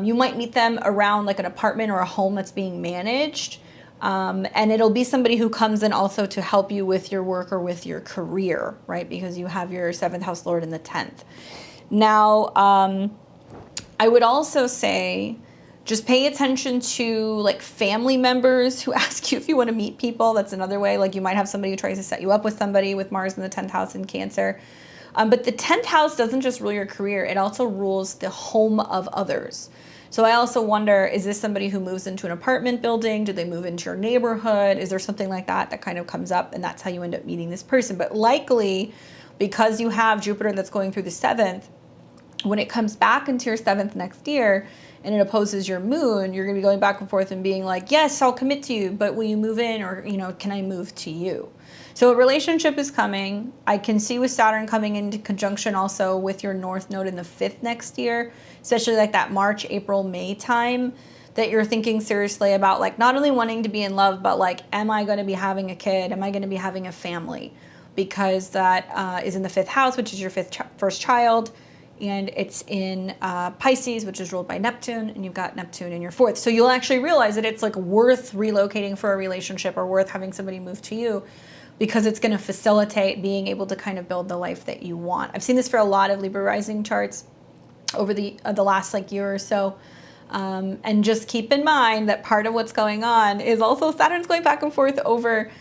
You might meet them around like an apartment or a home that's being managed. And it'll be somebody who comes in also to help you with your work or with your career, right? Because you have your 7th house Lord in the 10th. Now, I would also say, just pay attention to like family members who ask you if you want to meet people. That's another way. Like you might have somebody who tries to set you up with somebody with Mars in the 10th house in Cancer. But the 10th house doesn't just rule your career. It also rules the home of others. So I also wonder, is this somebody who moves into an apartment building? Do they move into your neighborhood? Is there something like that that kind of comes up and that's how you end up meeting this person? But likely, because you have Jupiter that's going through the 7th, when it comes back into your 7th next year, and it opposes your moon, you're going to be going back and forth and being like, yes, I'll commit to you, but will you move in, or, you know, can I move to you? So a relationship is coming. I can see with Saturn coming into conjunction also with your North Node in the 5th next year, especially like that March, April, May time, that you're thinking seriously about like not only wanting to be in love, but like, am I going to be having a kid? Am I going to be having a family? Because that is in the 5th house, which is your first child. And it's in Pisces, which is ruled by Neptune, and you've got Neptune in your 4th. So you'll actually realize that it's like worth relocating for a relationship or worth having somebody move to you, because it's going to facilitate being able to kind of build the life that you want. I've seen this for a lot of Libra rising charts over the last like year or so. And just keep in mind that part of what's going on is also Saturn's going back and forth over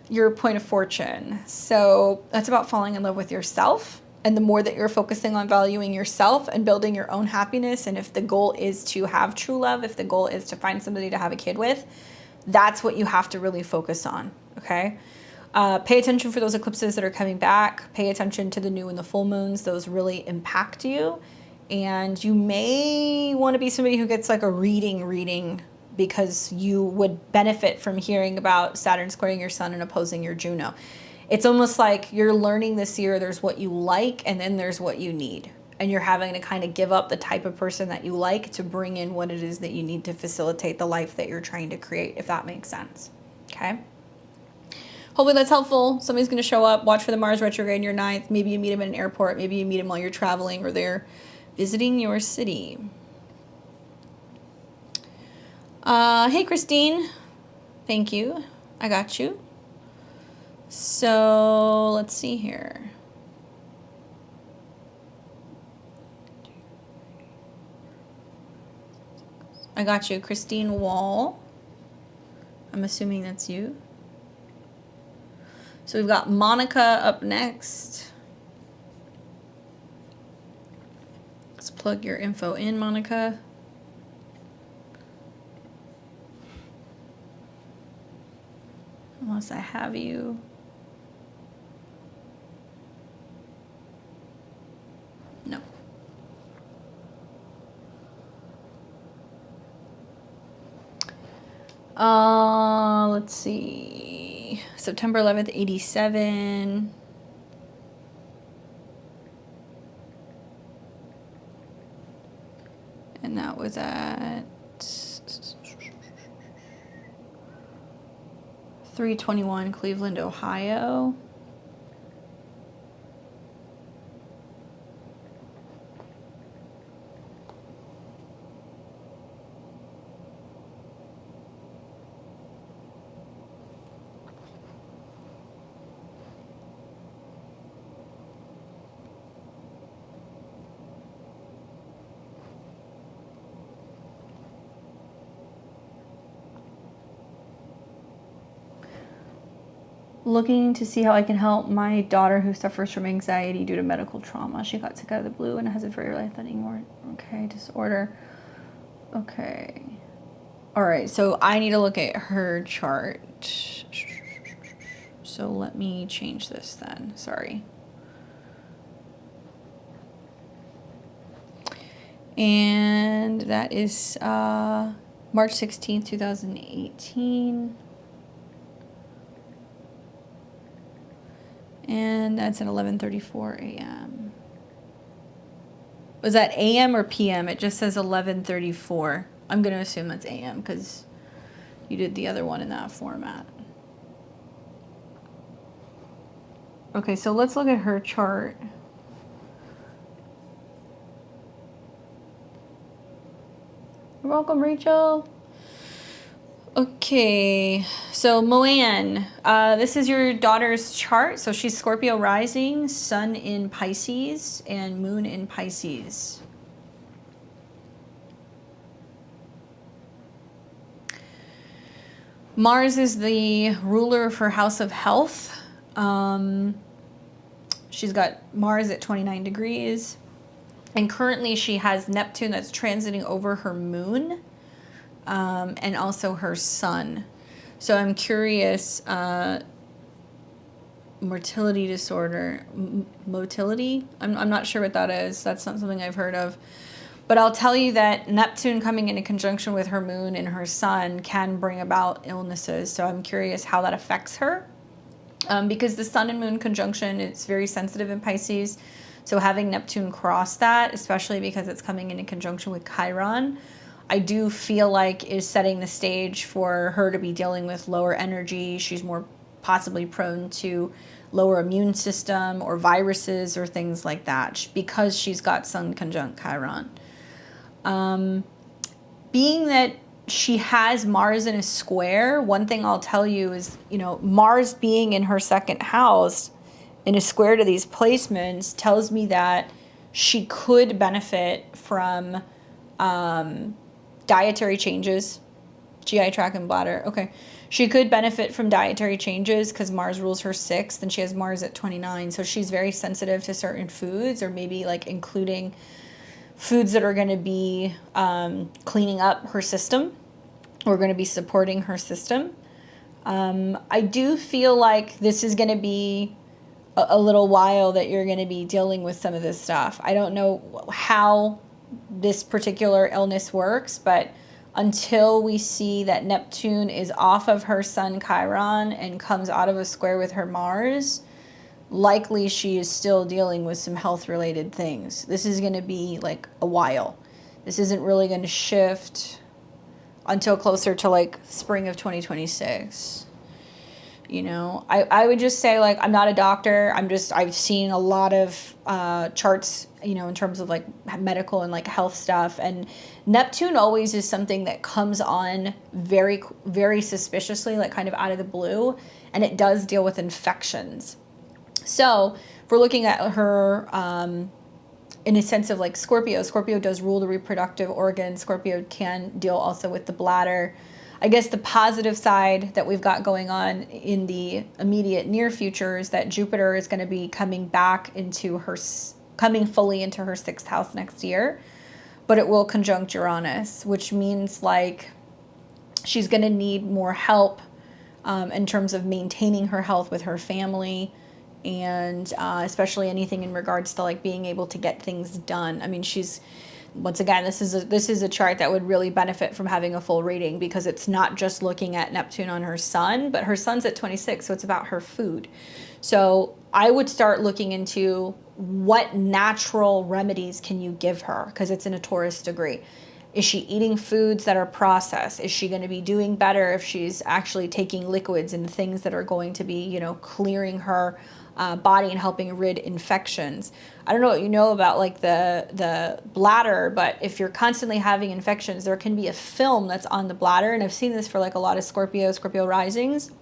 your point of fortune. So that's about falling in love with yourself. And the more that you're focusing on valuing yourself and building your own happiness, and if the goal is to have true love, if the goal is to find somebody to have a kid with, that's what you have to really focus on, okay? Pay attention for those eclipses that are coming back. Pay attention to the new and the full moons. Those really impact you. And you may want to be somebody who gets like a reading because you would benefit from hearing about Saturn squaring your sun and opposing your Juno. It's almost like you're learning this year, there's what you like and then there's what you need. And you're having to kind of give up the type of person that you like to bring in what it is that you need to facilitate the life that you're trying to create, if that makes sense. Okay? Hopefully that's helpful. Somebody's going to show up. Watch for the Mars retrograde in your 9th. Maybe you meet him at an airport. Maybe you meet him while you're traveling or they're visiting your city. Hey, Christine. Thank you. I got you. So let's see here. I got you, Christine Wall. I'm assuming that's you. So we've got Monica up next. Let's plug your info in, Monica. Unless I have you. No. Let's see. September 11th, 87. And that was at 321 Cleveland, Ohio. Looking to see how I can help my daughter who suffers from anxiety due to medical trauma. She got sick out of the blue and has a very life-threatening disorder. Okay. All right, so I need to look at her chart. So let me change this then. Sorry. And that is March 16th, 2018. And that's at 11:34 a.m. Was that a.m. or p.m.? It just says 11:34. I'm going to assume that's a.m. because you did the other one in that format. Okay, so let's look at her chart. You're welcome, Rachel. Okay, so Moanne, this is your daughter's chart. So she's Scorpio rising, sun in Pisces, and moon in Pisces. Mars is the ruler of her house of health. She's got Mars at 29 degrees. And currently she has Neptune that's transiting over her moon. And also her sun. So I'm curious, motility disorder, motility? I'm not sure what that is. That's not something I've heard of. But I'll tell you that Neptune coming into conjunction with her moon and her sun can bring about illnesses. So I'm curious how that affects her. Because the sun and moon conjunction, it's very sensitive in Pisces. So having Neptune cross that, especially because it's coming into conjunction with Chiron, I do feel like is setting the stage for her to be dealing with lower energy. She's more possibly prone to lower immune system or viruses or things like that because she's got Sun conjunct Chiron. Being that she has Mars in a square, one thing I'll tell you is, you know, Mars being in her second house in a square to these placements tells me that she could benefit from dietary changes, GI tract and bladder. Okay. She could benefit from dietary changes because Mars rules her 6th and she has Mars at 29. So she's very sensitive to certain foods, or maybe like including foods that are going to be cleaning up her system or going to be supporting her system. I do feel like this is going to be a little while that you're going to be dealing with some of this stuff. I don't know how this particular illness works, but until we see that Neptune is off of her Sun Chiron and comes out of a square with her Mars, likely she is still dealing with some health related things. This is going to be like a while. This isn't really going to shift until closer to like spring of 2026. You know, I would just say, like, I'm not a doctor. I've seen a lot of charts, you know, in terms of like medical and like health stuff. And Neptune always is something that comes on very, very suspiciously, like kind of out of the blue. And it does deal with infections. So if we're looking at her in a sense of like Scorpio does rule the reproductive organ. Scorpio can deal also with the bladder. I guess the positive side that we've got going on in the immediate near future is that Jupiter is going to be coming fully into her 6th house next year, but it will conjunct Uranus, which means like she's going to need more help in terms of maintaining her health with her family, and especially anything in regards to like being able to get things done. I mean, once again, this is a chart that would really benefit from having a full reading, because it's not just looking at Neptune on her sun, but her sun's at 26, so it's about her food. So I would start looking into what natural remedies can you give her, because it's in a Taurus degree. Is she eating foods that are processed? Is she going to be doing better if she's actually taking liquids and things that are going to be, you know, clearing her body and helping rid infections? I don't know what you know about like the bladder, but if you're constantly having infections, there can be a film that's on the bladder. And I've seen this for like a lot of Scorpio risings,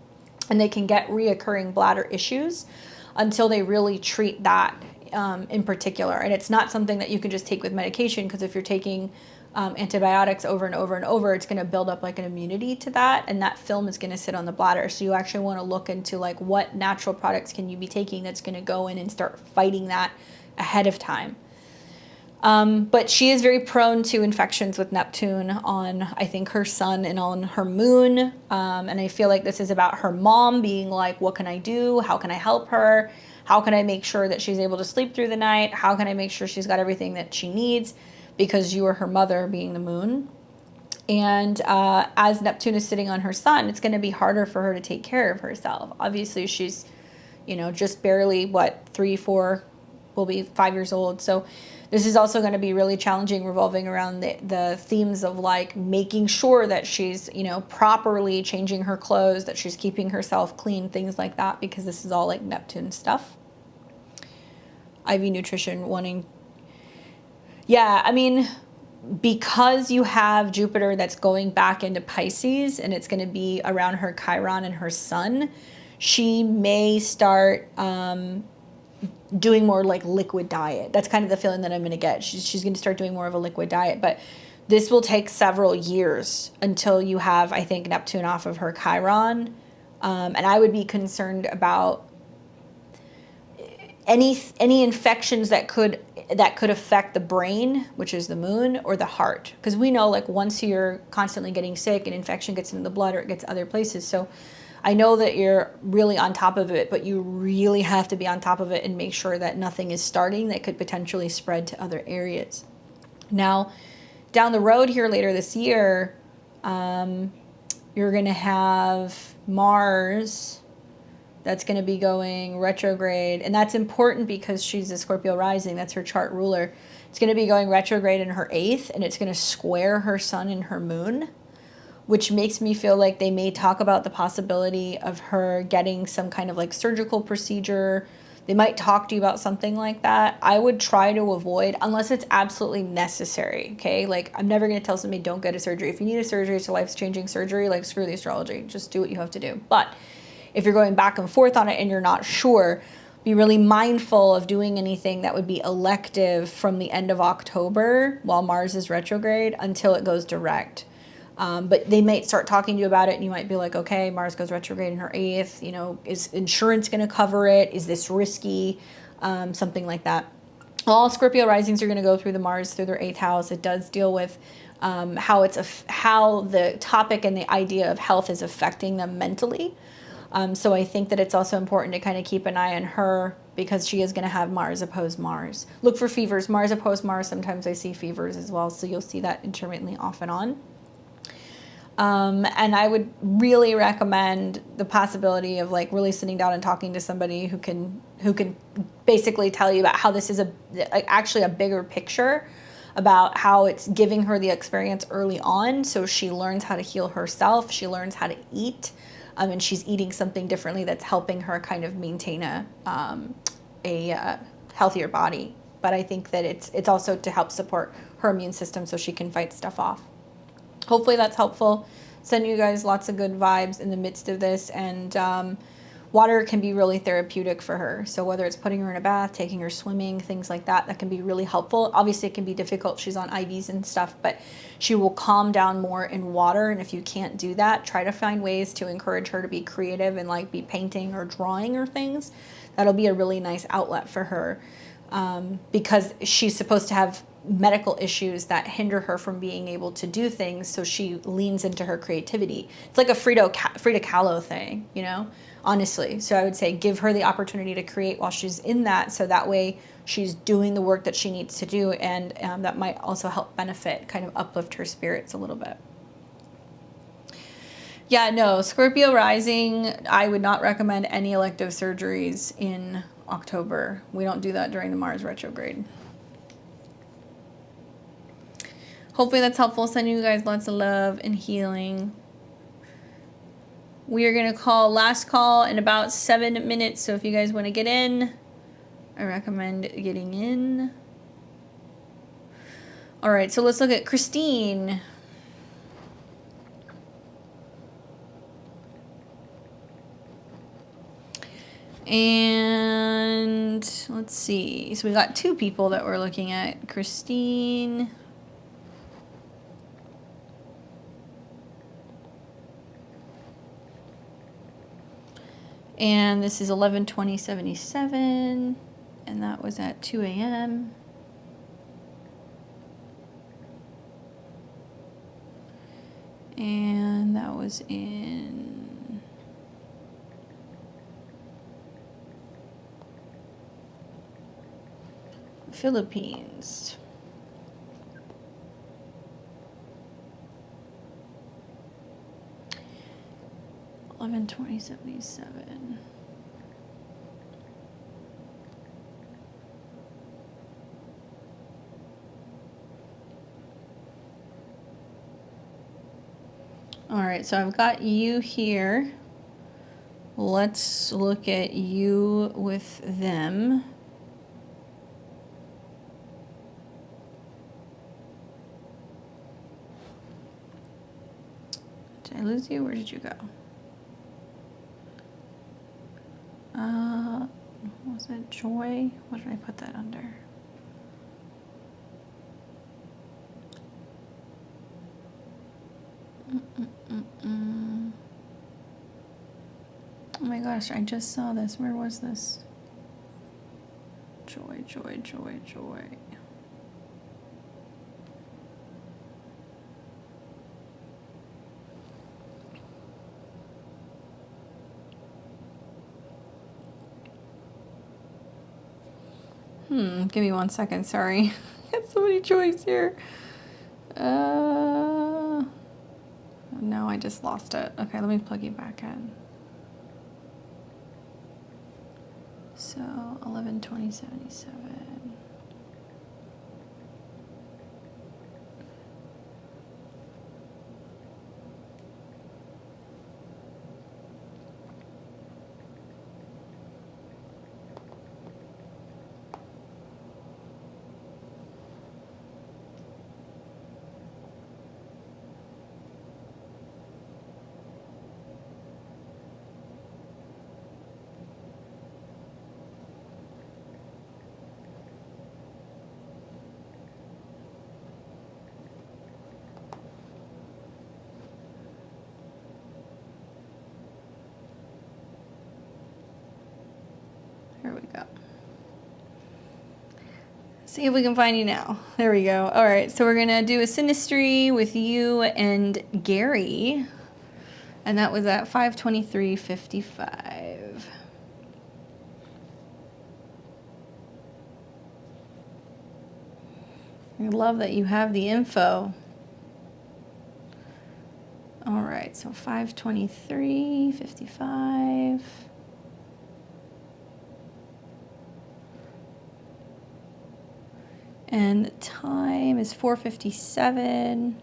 and they can get reoccurring bladder issues until they really treat that in particular. And it's not something that you can just take with medication, because if you're taking antibiotics over and over and over, it's going to build up like an immunity to that, and that film is going to sit on the bladder. So you actually want to look into like what natural products can you be taking that's going to go in and start fighting that ahead of time. But she is very prone to infections with Neptune on, I think, her sun and on her moon. And I feel like this is about her mom being like, what can I do? How can I help her? How can I make sure that she's able to sleep through the night? How can I make sure she's got everything that she needs? Because you are her mother, being the moon. And as Neptune is sitting on her sun, it's going to be harder for her to take care of herself. Obviously, she's, you know, just barely, 3, 4, will be 5 years old. So this is also going to be really challenging, revolving around the themes of like making sure that she's, you know, properly changing her clothes, that she's keeping herself clean, things like that, because this is all like Neptune stuff. IV nutrition wanting... Yeah, I mean, because you have Jupiter that's going back into Pisces, and it's going to be around her Chiron and her sun, she may start doing more like liquid diet. That's kind of the feeling that I'm going to get. She's going to start doing more of a liquid diet, but this will take several years until you have, I think, Neptune off of her Chiron. And I would be concerned about any infections that could affect the brain, which is the moon, or the heart. Because we know, like, once you're constantly getting sick, an infection gets into the blood or it gets other places. So I know that you're really on top of it, but you really have to be on top of it and make sure that nothing is starting that could potentially spread to other areas. Now, down the road here later this year, you're going to have Mars that's going to be going retrograde. And that's important because she's a Scorpio rising. That's her chart ruler. It's going to be going retrograde in her 8th, and it's going to square her sun and her moon, which makes me feel like they may talk about the possibility of her getting some kind of like surgical procedure. They might talk to you about something like that. I would try to avoid, unless it's absolutely necessary, okay? Like, I'm never going to tell somebody don't get a surgery. If you need a surgery, it's a life-changing surgery, like, screw the astrology. Just do what you have to do. But if you're going back and forth on it and you're not sure, be really mindful of doing anything that would be elective from the end of October while Mars is retrograde until it goes direct. But they might start talking to you about it, and you might be like, okay, Mars goes retrograde in her 8th, you know, is insurance going to cover it? Is this risky? Something like that. All Scorpio risings are going to go through the Mars, through their 8th house. It does deal with how the topic and the idea of health is affecting them mentally. So I think that it's also important to kind of keep an eye on her, because she is going to have Mars opposed Mars. Look for fevers. Mars opposed Mars. Sometimes I see fevers as well. So you'll see that intermittently off and on. And I would really recommend the possibility of like really sitting down and talking to somebody who can basically tell you about how this is actually a bigger picture about how it's giving her the experience early on, so she learns how to heal herself. She learns how to eat. and she's eating something differently that's helping her kind of maintain a healthier body. But I think that it's also to help support her immune system so she can fight stuff off. Hopefully that's helpful. Send you guys lots of good vibes in the midst of this, and water can be really therapeutic for her. So whether it's putting her in a bath, taking her swimming, things like that, that can be really helpful. Obviously it can be difficult. She's on IVs and stuff, but she will calm down more in water. And if you can't do that, try to find ways to encourage her to be creative and like be painting or drawing or things. That'll be a really nice outlet for her, because she's supposed to have medical issues that hinder her from being able to do things. So she leans into her creativity. It's like a Frida Kahlo thing, you know, honestly. So I would say give her the opportunity to create while she's in that. So that way she's doing the work that she needs to do. And that might also help benefit, kind of uplift her spirits a little bit. Yeah, no, Scorpio rising, I would not recommend any elective surgeries in October. We don't do that during the Mars retrograde. Hopefully that's helpful. Sending you guys lots of love and healing. We are going to call last call in about 7 minutes. So if you guys want to get in, I recommend getting in. All right, so let's look at Christine. And let's see. So we got 2 people that we're looking at. Christine. And this is 11/20/77, and that was at 2 a.m. And that was in Philippines. $11/20/77. All right, so I've got you here. Let's look at you with them. Did I lose you? Where did you go? Was it joy? What did I put that under? Oh my gosh, I just saw this. Where was this? Joy, joy, joy, joy. Give me 1 second, sorry. I got so many joys here. No, I just lost it. Okay, let me plug you back in. So, 11/20/77. Here we go. See if we can find you now. There we go. All right, so we're gonna do a synastry with you and Gary, and that was at 5/23/55. I love that you have the info. All right, so 5/23/55. And the time is 4:57.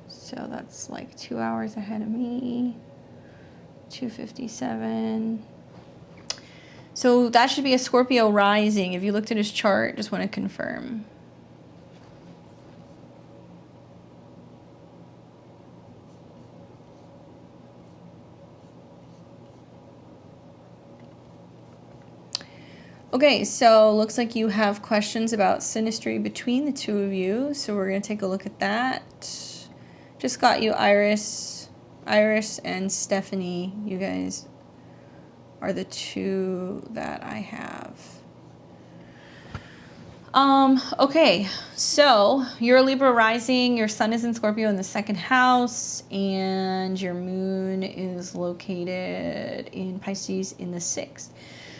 So that's like 2 hours ahead of me. 257. So that should be a Scorpio rising. If you looked at his chart, just want to confirm. Okay, so looks like you have questions about synastry between the two of you. So we're going to take a look at that. Just got you Iris and Stephanie. You guys are the two that I have. Okay, so you're a Libra rising, your sun is in Scorpio in the 2nd house, and your moon is located in Pisces in the 6th.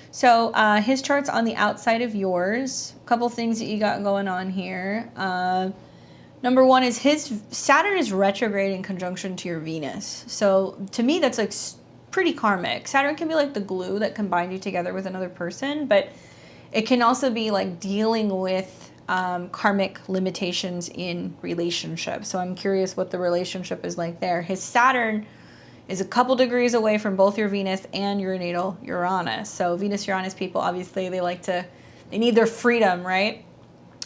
So his chart's on the outside of yours. A couple things that you got going on here. Number one is his Saturn is retrograde in conjunction to your Venus. So to me, that's like pretty karmic. Saturn can be like the glue that can bind you together with another person, but it can also be like dealing with karmic limitations in relationships. So I'm curious what the relationship is like there. His Saturn is a couple degrees away from both your Venus and your natal Uranus. So Venus-Uranus people, obviously, they need their freedom, right?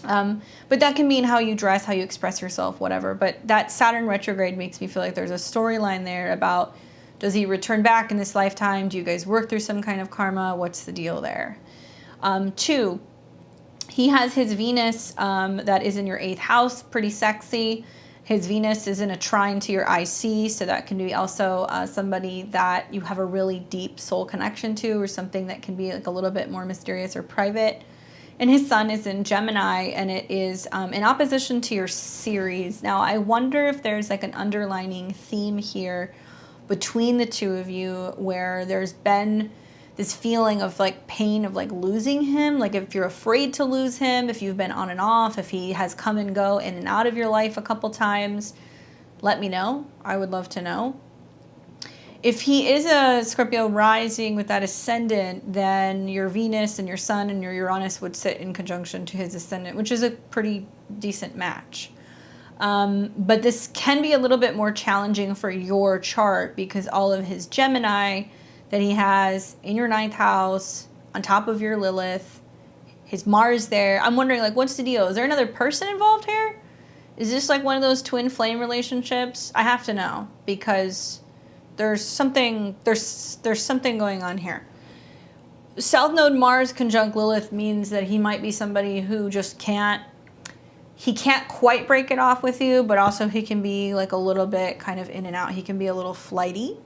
But that can mean how you dress, how you express yourself, whatever. But that Saturn retrograde makes me feel like there's a storyline there about, does he return back in this lifetime? Do you guys work through some kind of karma? What's the deal there? 2, he has his Venus that is in your 8th house, pretty sexy. His Venus is in a trine to your IC, so that can be also somebody that you have a really deep soul connection to, or something that can be like a little bit more mysterious or private. And his sun is in Gemini, and it is in opposition to your Ceres. Now, I wonder if there's like an underlining theme here between the two of you where there's been this feeling of like pain of like losing him. Like if you're afraid to lose him, if you've been on and off, if he has come and go in and out of your life a couple times, let me know. I would love to know. If he is a Scorpio rising with that ascendant, then your Venus and your Sun and your Uranus would sit in conjunction to his ascendant, which is a pretty decent match. But this can be a little bit more challenging for your chart because all of his Gemini that he has in your 9th house, on top of your Lilith, his Mars there. I'm wondering, like, what's the deal? Is there another person involved here? Is this like one of those twin flame relationships? I have to know because there's something going on here. South Node Mars conjunct Lilith means that he might be somebody who just can't quite break it off with you, but also he can be like a little bit kind of in and out. He can be a little flighty.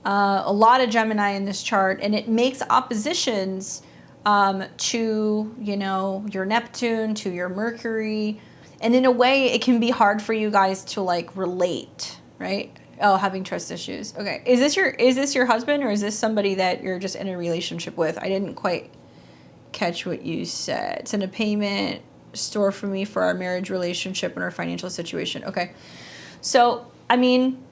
A lot of Gemini in this chart, and it makes oppositions to, you know, your Neptune, to your Mercury, and in a way it can be hard for you guys to like relate, right? Oh, having trust issues. Okay, is this your husband, or is this somebody that you're just in a relationship with? I didn't quite catch what you said. Send a payment, store for me for our marriage relationship and our financial situation. Okay, so I mean,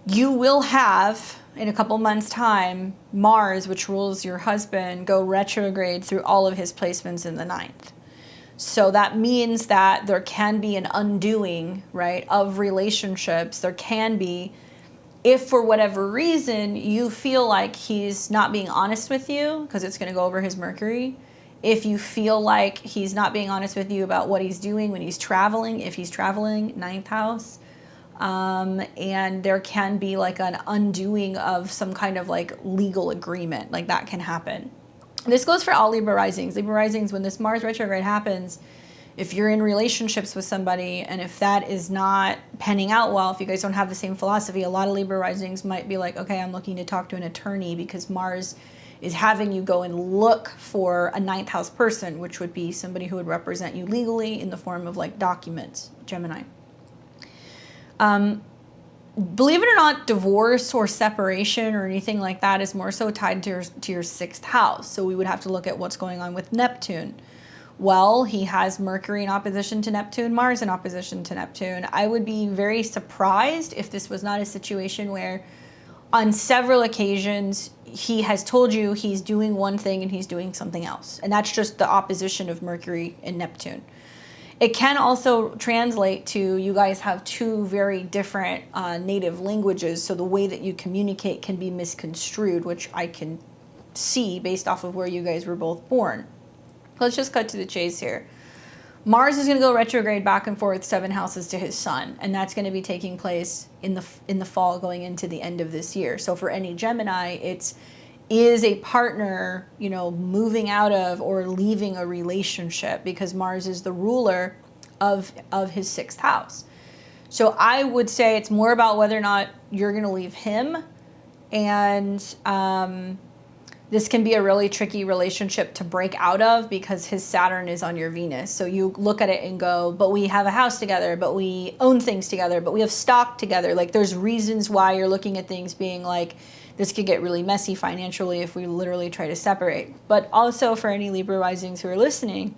you will have, in a couple months' time, Mars, which rules your husband, go retrograde through all of his placements in the 9th. So that means that there can be an undoing, right, of relationships. There can be, if for whatever reason you feel like he's not being honest with you, because it's going to go over his Mercury. If you feel like he's not being honest with you about what he's doing when he's traveling, if he's traveling, 9th house, and there can be like an undoing of some kind of like legal agreement, like that can happen. This goes for all Libra risings. Libra risings, when this Mars retrograde happens, if you're in relationships with somebody and if that is not panning out well, if you guys don't have the same philosophy, a lot of Libra risings might be like, okay, I'm looking to talk to an attorney because Mars is having you go and look for a 9th house person, which would be somebody who would represent you legally in the form of like documents, Gemini. Believe it or not, divorce or separation or anything like that is more so tied to your 6th house. So we would have to look at what's going on with Neptune. Well, he has Mercury in opposition to Neptune, Mars in opposition to Neptune. I would be very surprised if this was not a situation where on several occasions he has told you he's doing one thing and he's doing something else. And that's just the opposition of Mercury and Neptune. It can also translate to you guys have two very different native languages, so the way that you communicate can be misconstrued, which I can see based off of where you guys were both born. Let's just cut to the chase here. Mars is going to go retrograde back and forth 7 houses to his sun, and that's going to be taking place in the fall going into the end of this year. So for any Gemini, is a partner, you know, moving out of or leaving a relationship, because Mars is the ruler of his 6th house. So I would say it's more about whether or not you're going to leave him, and this can be a really tricky relationship to break out of because his Saturn is on your Venus. So you look at it and go, but we have a house together, but we own things together, but we have stock together. Like, there's reasons why you're looking at things being like, this could get really messy financially if we literally try to separate. But also for any Libra risings who are listening,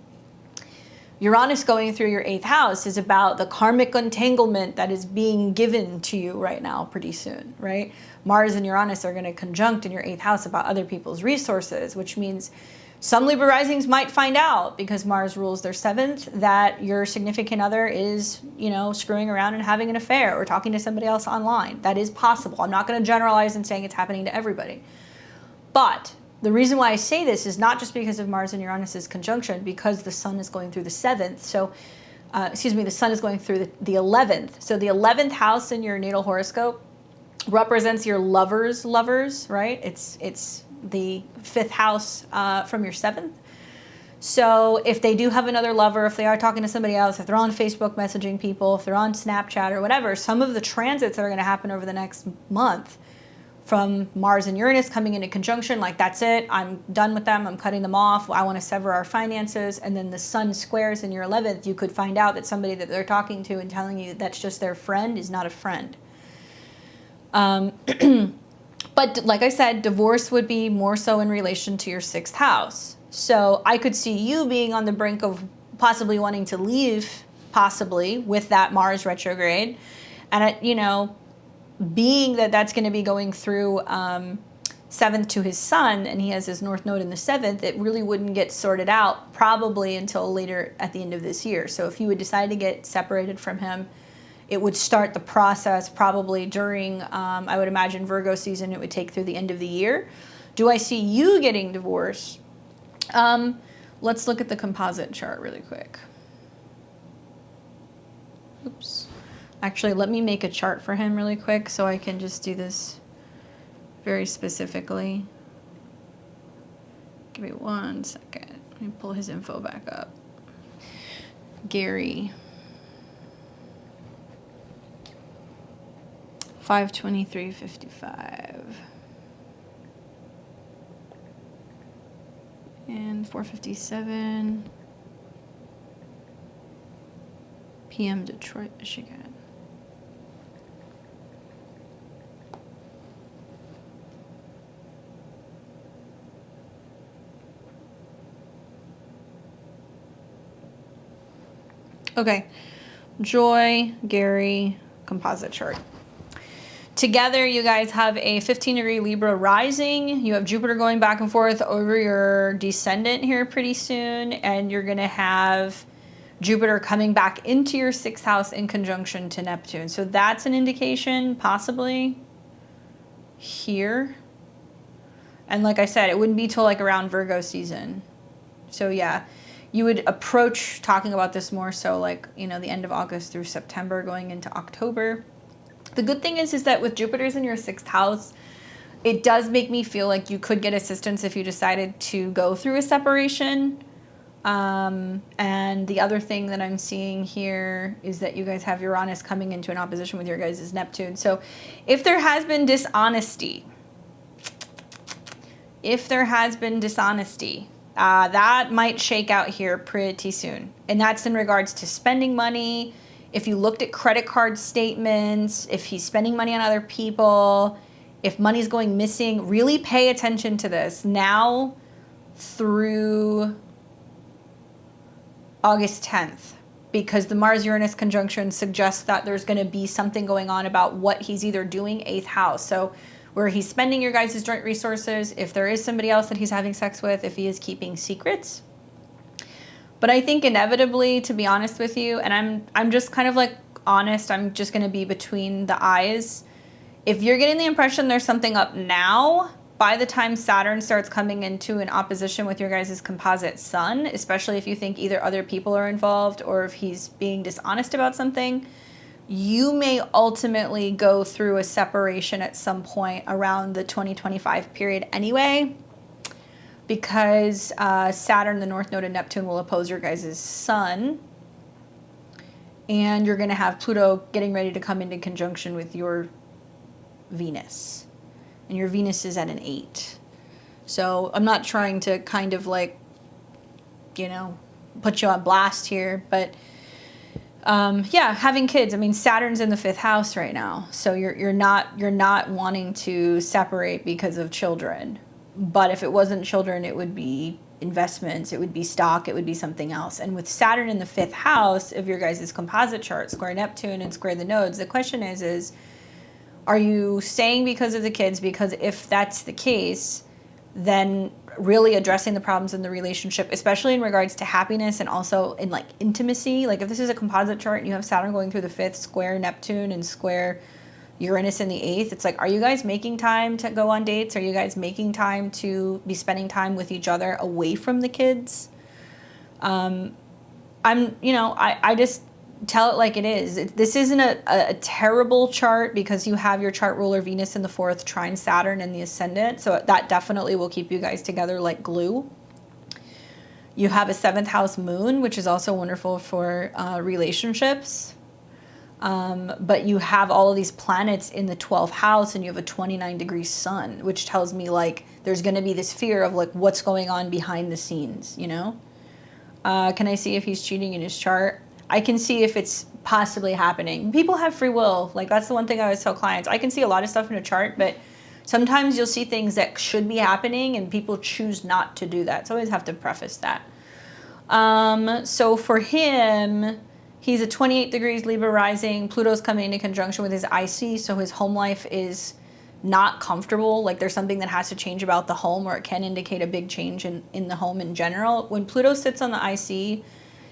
Uranus going through your 8th house is about the karmic entanglement that is being given to you right now pretty soon, right? Mars and Uranus are going to conjunct in your 8th house about other people's resources, which means some Libra risings might find out, because Mars rules their 7th, that your significant other is, you know, screwing around and having an affair or talking to somebody else online. That is possible. I'm not going to generalize and saying it's happening to everybody. But the reason why I say this is not just because of Mars and Uranus's conjunction, because the sun is going through the 7th. So, the sun is going through the 11th. So the 11th house in your natal horoscope represents your lovers, right? It's the 5th house from your 7th. So if they do have another lover, if they are talking to somebody else, if they're on Facebook messaging people, if they're on Snapchat or whatever, some of the transits that are going to happen over the next month from Mars and Uranus coming into conjunction, like, that's it, I'm done with them, I'm cutting them off, I want to sever our finances. And then the sun squares in your 11th, you could find out that somebody that they're talking to and telling you that's just their friend is not a friend. But like I said, divorce would be more so in relation to your 6th house. So I could see you being on the brink of possibly wanting to leave, possibly with that Mars retrograde. And, you know, being that that's going to be going through 7th to his sun, and he has his North Node in the 7th, it really wouldn't get sorted out probably until later at the end of this year. So if you would decide to get separated from him, it would start the process probably during, I would imagine, Virgo season. It would take through the end of the year. Do I see you getting divorced? Let's look at the composite chart really quick. Oops. Actually, let me make a chart for him really quick so I can just do this very specifically. Give me 1 second. Let me pull his info back up. Gary. 5/23/55. And 4:57 p.m. Detroit, Michigan. Okay, Joy, Gary, composite chart. Together, you guys have a 15-degree Libra rising. You have Jupiter going back and forth over your descendant here pretty soon, and you're going to have Jupiter coming back into your 6th house in conjunction to Neptune. So that's an indication, possibly, here. And like I said, it wouldn't be till like around Virgo season. So yeah, you would approach talking about this more so like, you know, the end of August through September going into October. The good thing is that with Jupiter's in your 6th house, it does make me feel like you could get assistance if you decided to go through a separation. And the other thing that I'm seeing here is that you guys have Uranus coming into an opposition with your guys' Neptune. So if there has been dishonesty, that might shake out here pretty soon. And that's in regards to spending money. If you looked at credit card statements, if he's spending money on other people, if money's going missing, really pay attention to this now through August 10th, because the Mars-Uranus conjunction suggests that there's going to be something going on about what he's either doing, 8th house. So where he's spending your guys' joint resources, if there is somebody else that he's having sex with, if he is keeping secrets. But I think inevitably, to be honest with you, and I'm just kind of like honest, I'm just going to be between the eyes. If you're getting the impression there's something up now, by the time Saturn starts coming into an opposition with your guys' composite sun, especially if you think either other people are involved or if he's being dishonest about something, you may ultimately go through a separation at some point around the 2025 period anyway, because Saturn, the North Node of Neptune, will oppose your guys' sun, and you're going to have Pluto getting ready to come into conjunction with your Venus, and your Venus is at an 8. So I'm not trying to kind of like, put you on blast here, but yeah, having kids. I mean, Saturn's in the 5th house right now, so you're not wanting to separate because of children. But if it wasn't children, it would be investments, it would be stock, it would be something else. And with Saturn in the 5th house of your guys' composite chart, square Neptune and square the nodes, the question is, are you staying because of the kids? Because if that's the case, then really addressing the problems in the relationship, especially in regards to happiness and also in like intimacy. Like if this is a composite chart and you have Saturn going through the 5th, square Neptune and square Uranus in the 8th, it's like, are you guys making time to go on dates? Are you guys making time to be spending time with each other away from the kids? I just tell it like it is. This isn't a terrible chart because you have your chart ruler Venus in the 4th, trine Saturn in the ascendant. So that definitely will keep you guys together like glue. You have a 7th house moon, which is also wonderful for relationships. But you have all of these planets in the 12th house and you have a 29-degree sun, which tells me like there's going to be this fear of like what's going on behind the scenes, Can I see if he's cheating in his chart? I can see if it's possibly happening. People have free will. Like that's the one thing I always tell clients. I can see a lot of stuff in a chart, but sometimes you'll see things that should be happening and people choose not to do that. So I always have to preface that. So for him, he's at 28 degrees Libra rising. Pluto's coming into conjunction with his IC, so his home life is not comfortable. Like there's something that has to change about the home, or it can indicate a big change in the home in general. When Pluto sits on the IC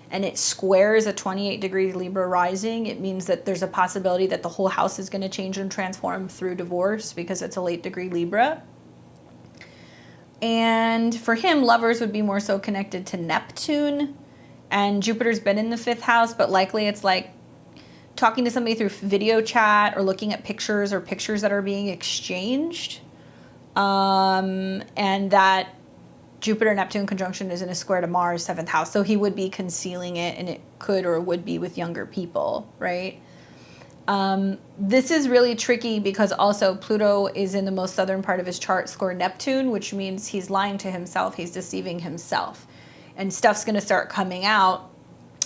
and it squares a 28 degrees Libra rising, it means that there's a possibility that the whole house is going to change and transform through divorce because it's a late degree Libra. And for him, lovers would be more so connected to Neptune. And Jupiter's been in the 5th house, but likely it's like talking to somebody through video chat or looking at pictures or pictures that are being exchanged. And that Jupiter Neptune conjunction is in a square to Mars, 7th house. So he would be concealing it, and it could or would be with younger people, right? This is really tricky because also Pluto is in the most southern part of his chart, square Neptune, which means he's lying to himself. He's deceiving himself. And stuff's going to start coming out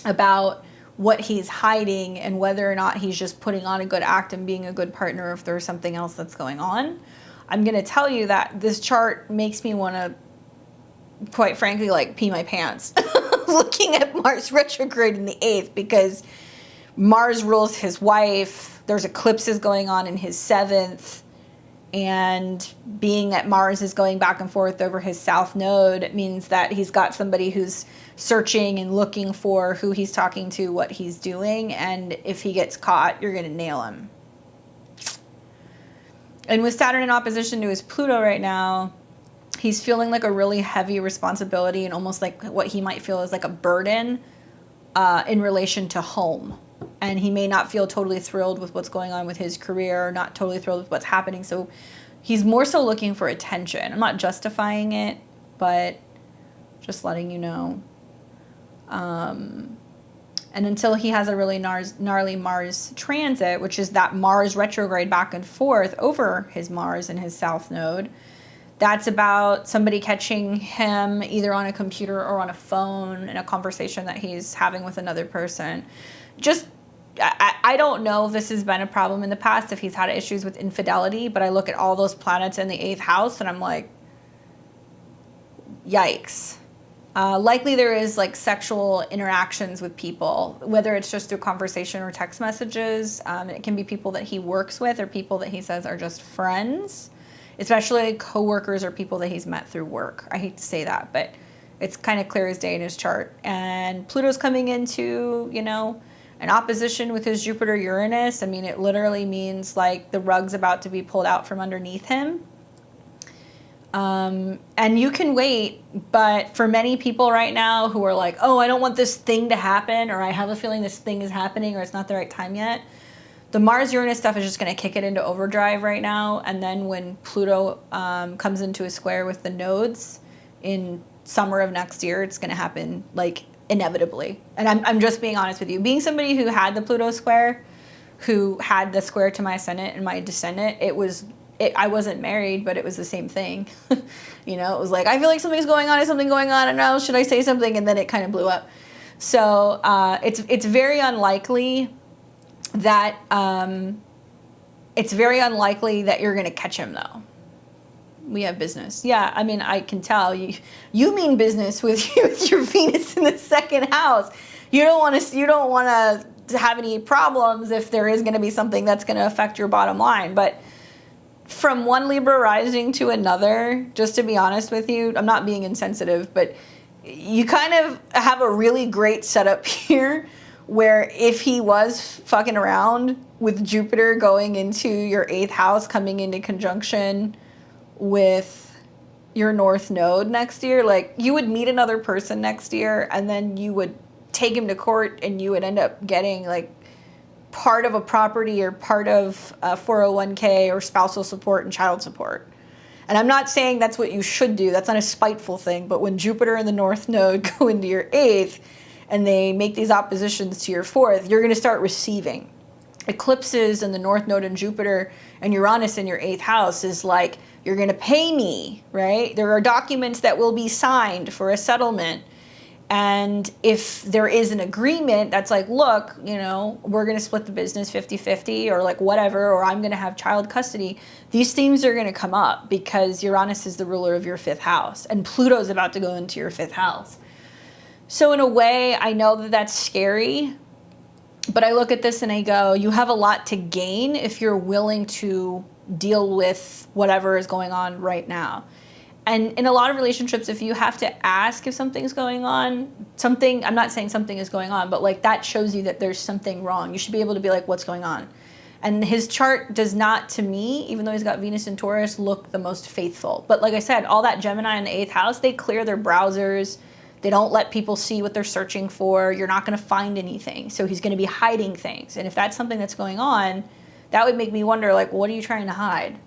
about what he's hiding and whether or not he's just putting on a good act and being a good partner, or if there's something else that's going on. I'm going to tell you that this chart makes me want to, quite frankly, like pee my pants looking at Mars retrograde in the 8th, because Mars rules his wife. There's eclipses going on in his 7th. And being that Mars is going back and forth over his south node, it means that he's got somebody who's searching and looking for who he's talking to, what he's doing. And if he gets caught, you're going to nail him. And with Saturn in opposition to his Pluto right now, he's feeling like a really heavy responsibility and almost like what he might feel is like a burden in relation to home. And he may not feel totally thrilled with what's going on with his career, or not totally thrilled with what's happening. So he's more so looking for attention. I'm not justifying it, but just letting you know. And until he has a really gnarly Mars transit, which is that Mars retrograde back and forth over his Mars and his south node, that's about somebody catching him either on a computer or on a phone in a conversation that he's having with another person. I don't know if this has been a problem in the past, if he's had issues with infidelity, but I look at all those planets in the 8th house and I'm like, yikes. Likely there is like sexual interactions with people, whether it's just through conversation or text messages. It can be people that he works with or people that he says are just friends, especially coworkers or people that he's met through work. I hate to say that, but It's kind of clear as day in his chart. And Pluto's coming into, you know, an opposition with his Jupiter Uranus. I mean, it literally means like the rug's about to be pulled out from underneath him. And you can wait, but for many people right now who are like, oh, I don't want this thing to happen, or I have a feeling this thing is happening, or it's not the right time yet, the Mars-Uranus stuff is just going to kick it into overdrive right now. And then when Pluto comes into a square with the nodes in summer of next year, it's going to happen like inevitably. And I'm just being honest with you. Being somebody who had the Pluto square, who had the square to my ascendant and my descendant, I wasn't married, but it was the same thing. You know, it was like, I feel like something's going on, is something going on? I don't know, should I say something? And then it kind of blew up. So it's very unlikely that you're going to catch him, though. We have business. Yeah, I mean, I can tell you mean business with your Venus in the second house. You don't want to have any problems if there is going to be something that's going to affect your bottom line. But from one Libra rising to another, just to be honest with you, I'm not being insensitive, but you kind of have a really great setup here where if he was fucking around with Jupiter going into your 8th house, coming into conjunction with your North Node next year, like you would meet another person next year and then you would take him to court and you would end up getting like part of a property or part of a 401k or spousal support and child support. And I'm not saying that's what you should do. That's not a spiteful thing. But when Jupiter and the North Node go into your 8th and they make these oppositions to your 4th, you're going to start receiving. Eclipses in the North Node and Jupiter and Uranus in your 8th house is like, you're going to pay me, right? There are documents that will be signed for a settlement. And if there is an agreement that's like, look, you know, we're going to split the business 50-50 or like whatever, or I'm going to have child custody, these themes are going to come up because Uranus is the ruler of your 5th house and Pluto's about to go into your 5th house. So in a way, I know that that's scary, but I look at this and I go, you have a lot to gain if you're willing to deal with whatever is going on right now. And in a lot of relationships, if you have to ask if something's going on, I'm not saying something is going on, but like that shows you that there's something wrong. You should be able to be like, what's going on? And his chart does not, to me, even though he's got Venus in Taurus, look the most faithful. But like I said, all that Gemini in the 8th house, they clear their browsers. They don't let people see what they're searching for. You're not going to find anything. So he's going to be hiding things. And if that's something that's going on, that would make me wonder, like, what are you trying to hide?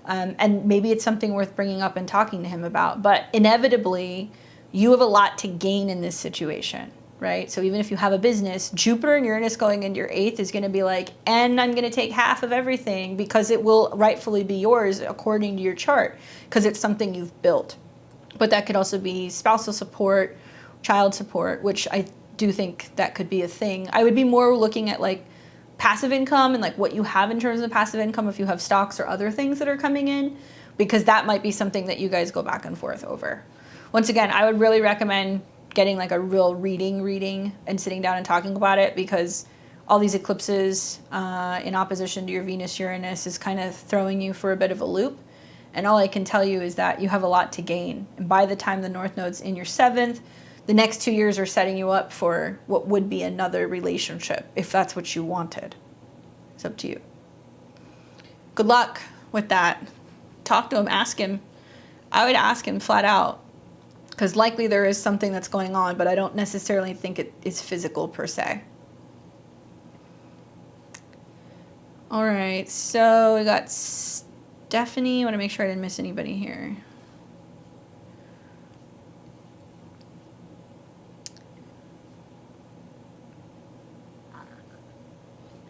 And maybe it's something worth bringing up and talking to him about. But inevitably, you have a lot to gain in this situation, right? So even if you have a business, Jupiter and Uranus going into your 8th is going to be like, and I'm going to take half of everything because it will rightfully be yours according to your chart because it's something you've built. But that could also be spousal support, child support, which I do think that could be a thing. I would be more looking at like passive income and like what you have in terms of passive income if you have stocks or other things that are coming in, because that might be something that you guys go back and forth over. Once again, I would really recommend getting like a real reading and sitting down and talking about it, because all these eclipses in opposition to your Venus Uranus is kind of throwing you for a bit of a loop. And all I can tell you is that you have a lot to gain. And by the time the North Node's in your 7th, the next 2 years are setting you up for what would be another relationship, if that's what you wanted. It's up to you. Good luck with that. Talk to him, ask him. I would ask him flat out, because likely there is something that's going on, but I don't necessarily think it is physical per se. All right, so we got Stephanie. I want to make sure I didn't miss anybody here.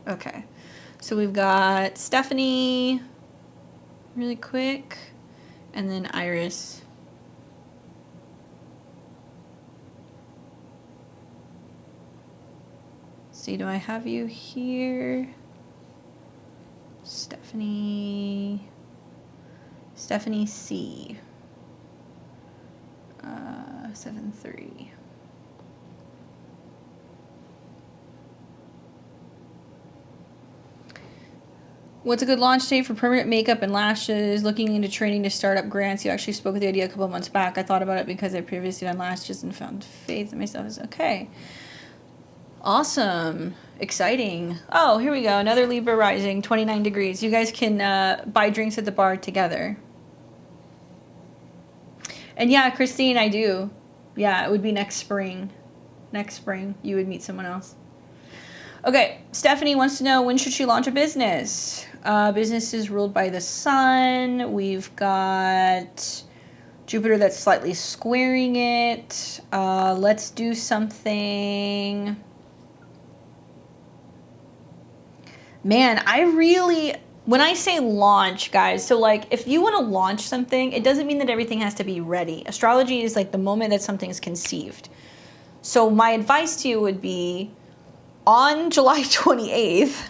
Okay, so we've got Stephanie really quick, and then Iris. See, do I have you here? Stephanie C. 7-3. What's a good launch date for permanent makeup and lashes? Looking into training to start up grants. You actually spoke of the idea a couple of months back. I thought about it because I previously done lashes and found faith in myself. Okay. Awesome. Exciting. Oh, here we go. Another Libra rising, 29 degrees. You guys can buy drinks at the bar together. And yeah, Christine, I do. Yeah, it would be next spring. Next spring, you would meet someone else. Okay, Stephanie wants to know, when should she launch a business? Business is ruled by the sun. We've got Jupiter that's slightly squaring it. Let's do something. Man, when I say launch, guys, so like if you want to launch something, it doesn't mean that everything has to be ready. Astrology is like the moment that something is conceived. So my advice to you would be on July 28th,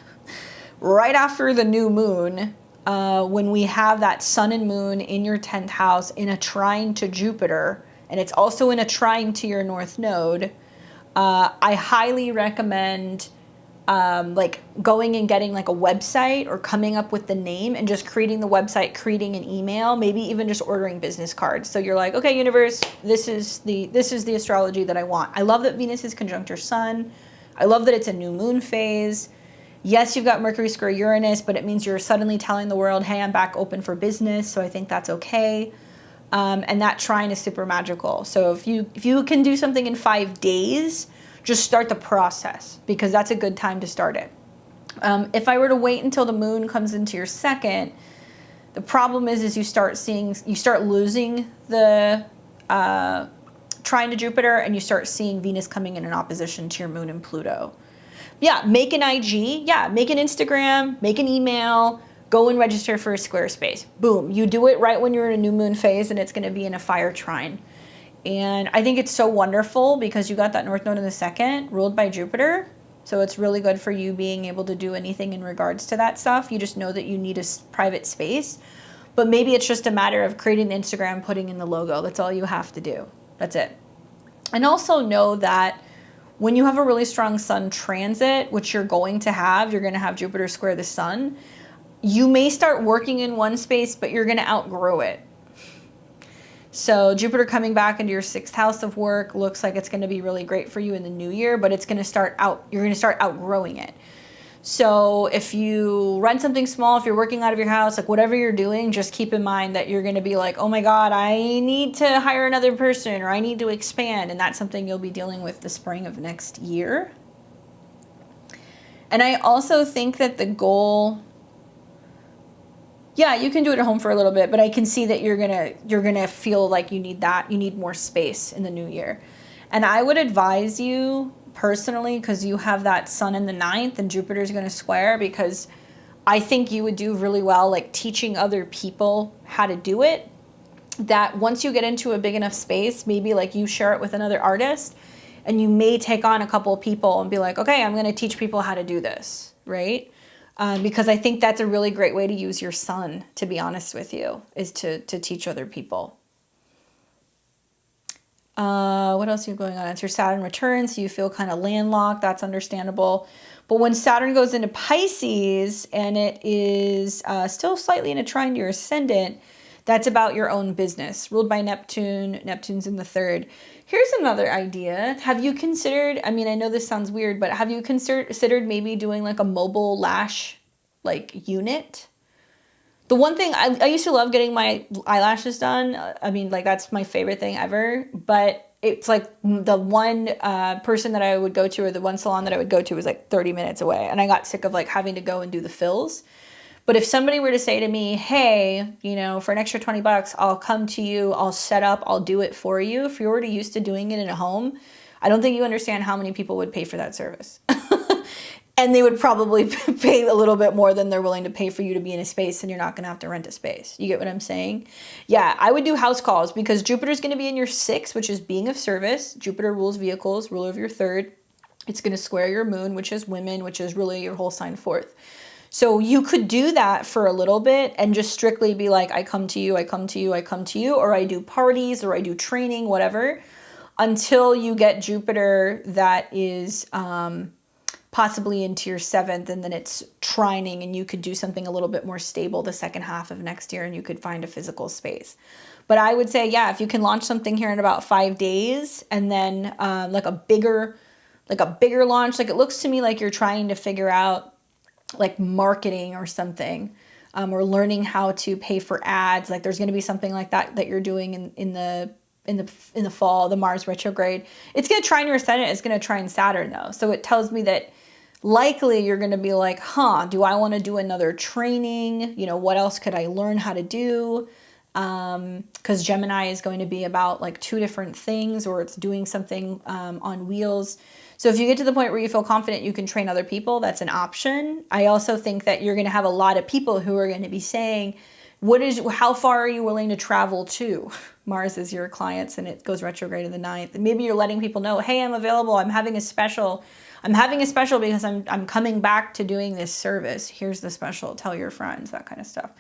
right after the new moon, when we have that sun and moon in your 10th house in a trine to Jupiter, and it's also in a trine to your north node, I highly recommend like going and getting like a website or coming up with the name and just creating the website, creating an email, maybe even just ordering business cards. So you're like, okay, universe, this is the astrology that I want. I love that Venus is conjunct your sun. I love that it's a new moon phase. Yes, you've got Mercury square Uranus, but it means you're suddenly telling the world, hey, I'm back open for business. So I think that's okay. And that trine is super magical. So if you can do something in 5 days, just start the process, because that's a good time to start it. If I were to wait until the moon comes into your second, the problem is you start losing the trine to Jupiter, and you start seeing Venus coming in an opposition to your moon and Pluto. Yeah, make an IG, make an Instagram, make an email, go and register for a Squarespace. Boom, you do it right when you're in a new moon phase, and it's gonna be in a fire trine. And I think it's so wonderful because you got that north node in the second, ruled by Jupiter. So it's really good for you being able to do anything in regards to that stuff. You just know that you need a private space. But maybe it's just a matter of creating the Instagram, putting in the logo. That's all you have to do. That's it. And also know that when you have a really strong sun transit, which you're going to have Jupiter square the sun, you may start working in one space, but you're going to outgrow it. So Jupiter coming back into your 6th house of work looks like it's going to be really great for you in the new year, but you're going to start outgrowing it. So if you rent something small, if you're working out of your house, like whatever you're doing, just keep in mind that you're going to be like, oh my God, I need to hire another person, or I need to expand. And that's something you'll be dealing with the spring of next year. And I also think that the goal, yeah, you can do it at home for a little bit, but I can see that you're gonna feel like you need more space in the new year. And I would advise you personally, because you have that sun in the 9th and Jupiter's gonna square, because I think you would do really well like teaching other people how to do it. That once you get into a big enough space, maybe like you share it with another artist, and you may take on a couple of people and be like, okay, I'm gonna teach people how to do this, right? Because I think that's a really great way to use your sun, to be honest with you, is to teach other people. What else is going on? It's your Saturn return, so you feel kind of landlocked. That's understandable. But when Saturn goes into Pisces, and it is still slightly in a trine to your ascendant, that's about your own business, ruled by Neptune. Neptune's in the 3rd. Here's another idea. Have you considered, I mean, I know this sounds weird, but have you considered maybe doing like a mobile lash like unit? The one thing, I used to love getting my eyelashes done. I mean, like that's my favorite thing ever, but it's like the one person that I would go to, or the one salon that I would go to, was like 30 minutes away. And I got sick of like having to go and do the fills. But if somebody were to say to me, hey, you know, for an extra $20, I'll come to you, I'll set up, I'll do it for you. If you're already used to doing it in a home, I don't think you understand how many people would pay for that service. And they would probably pay a little bit more than they're willing to pay for you to be in a space, and you're not going to have to rent a space. You get what I'm saying? Yeah, I would do house calls, because Jupiter's going to be in your 6th, which is being of service. Jupiter rules vehicles, ruler of your 3rd. It's going to square your moon, which is women, which is really your whole sign 4th. So you could do that for a little bit and just strictly be like, I come to you, I come to you, I come to you, or I do parties, or I do training, whatever, until you get Jupiter that is possibly into your 7th, and then it's trining, and you could do something a little bit more stable the second half of next year, and you could find a physical space. But I would say, yeah, if you can launch something here in about 5 days, and then like a bigger launch, like it looks to me like you're trying to figure out like marketing or something, or learning how to pay for ads. Like there's going to be something like that you're doing in the fall, the Mars retrograde. It's going to trine your ascendant. It's going to trine Saturn though. So it tells me that likely you're going to be like, do I want to do another training? You know, what else could I learn how to do? Because Gemini is going to be about like 2 different things, or it's doing something on wheels. So if you get to the point where you feel confident you can train other people, that's an option. I also think that you're going to have a lot of people who are going to be saying, how far are you willing to travel to? Mars is your clients, and it goes retrograde in the 9th. And maybe you're letting people know, hey, I'm available. I'm having a special because I'm coming back to doing this service. Here's the special. Tell your friends, that kind of stuff.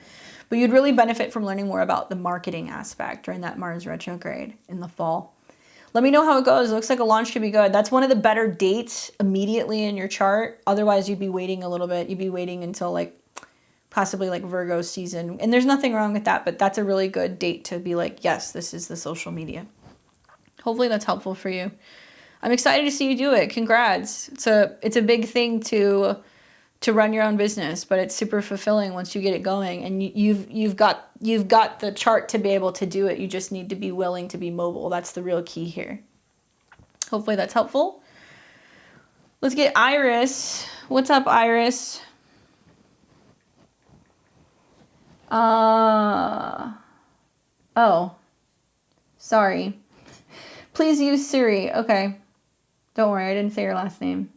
But you'd really benefit from learning more about the marketing aspect during that Mars retrograde in the fall. Let me know how it goes. It looks like a launch could be good. That's one of the better dates immediately in your chart. Otherwise, you'd be waiting a little bit. You'd be waiting until like possibly like Virgo season. And there's nothing wrong with that, but that's a really good date to be like, yes, this is the social media. Hopefully that's helpful for you. I'm excited to see you do it. Congrats. It's a big thing to run your own business, but it's super fulfilling once you get it going, and you've got the chart to be able to do it. You just need to be willing to be mobile. That's the real key here. Hopefully that's helpful. Let's get Iris. What's up, Iris? Oh, sorry. Please use Siri. Okay. Don't worry, I didn't say your last name.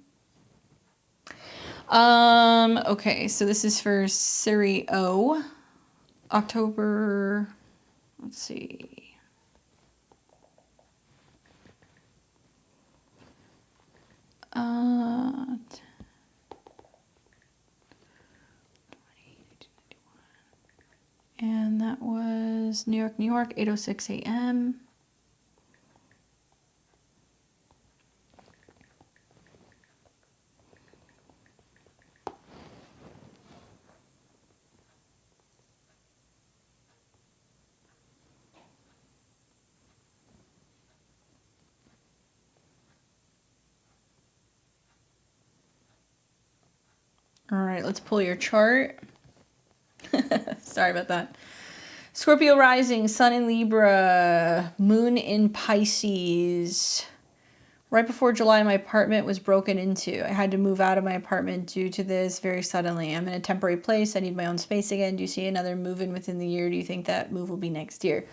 Okay, so this is for Siri O. October, let's see. And that was New York, 8:06 a.m. All right, let's pull your chart. Sorry about that. Scorpio rising, Sun in Libra, Moon in Pisces. Right before July, my apartment was broken into. I had to move out of my apartment due to this very suddenly. I'm in a temporary place. I need my own space again. Do you see another move-in within the year? Do you think that move will be next year?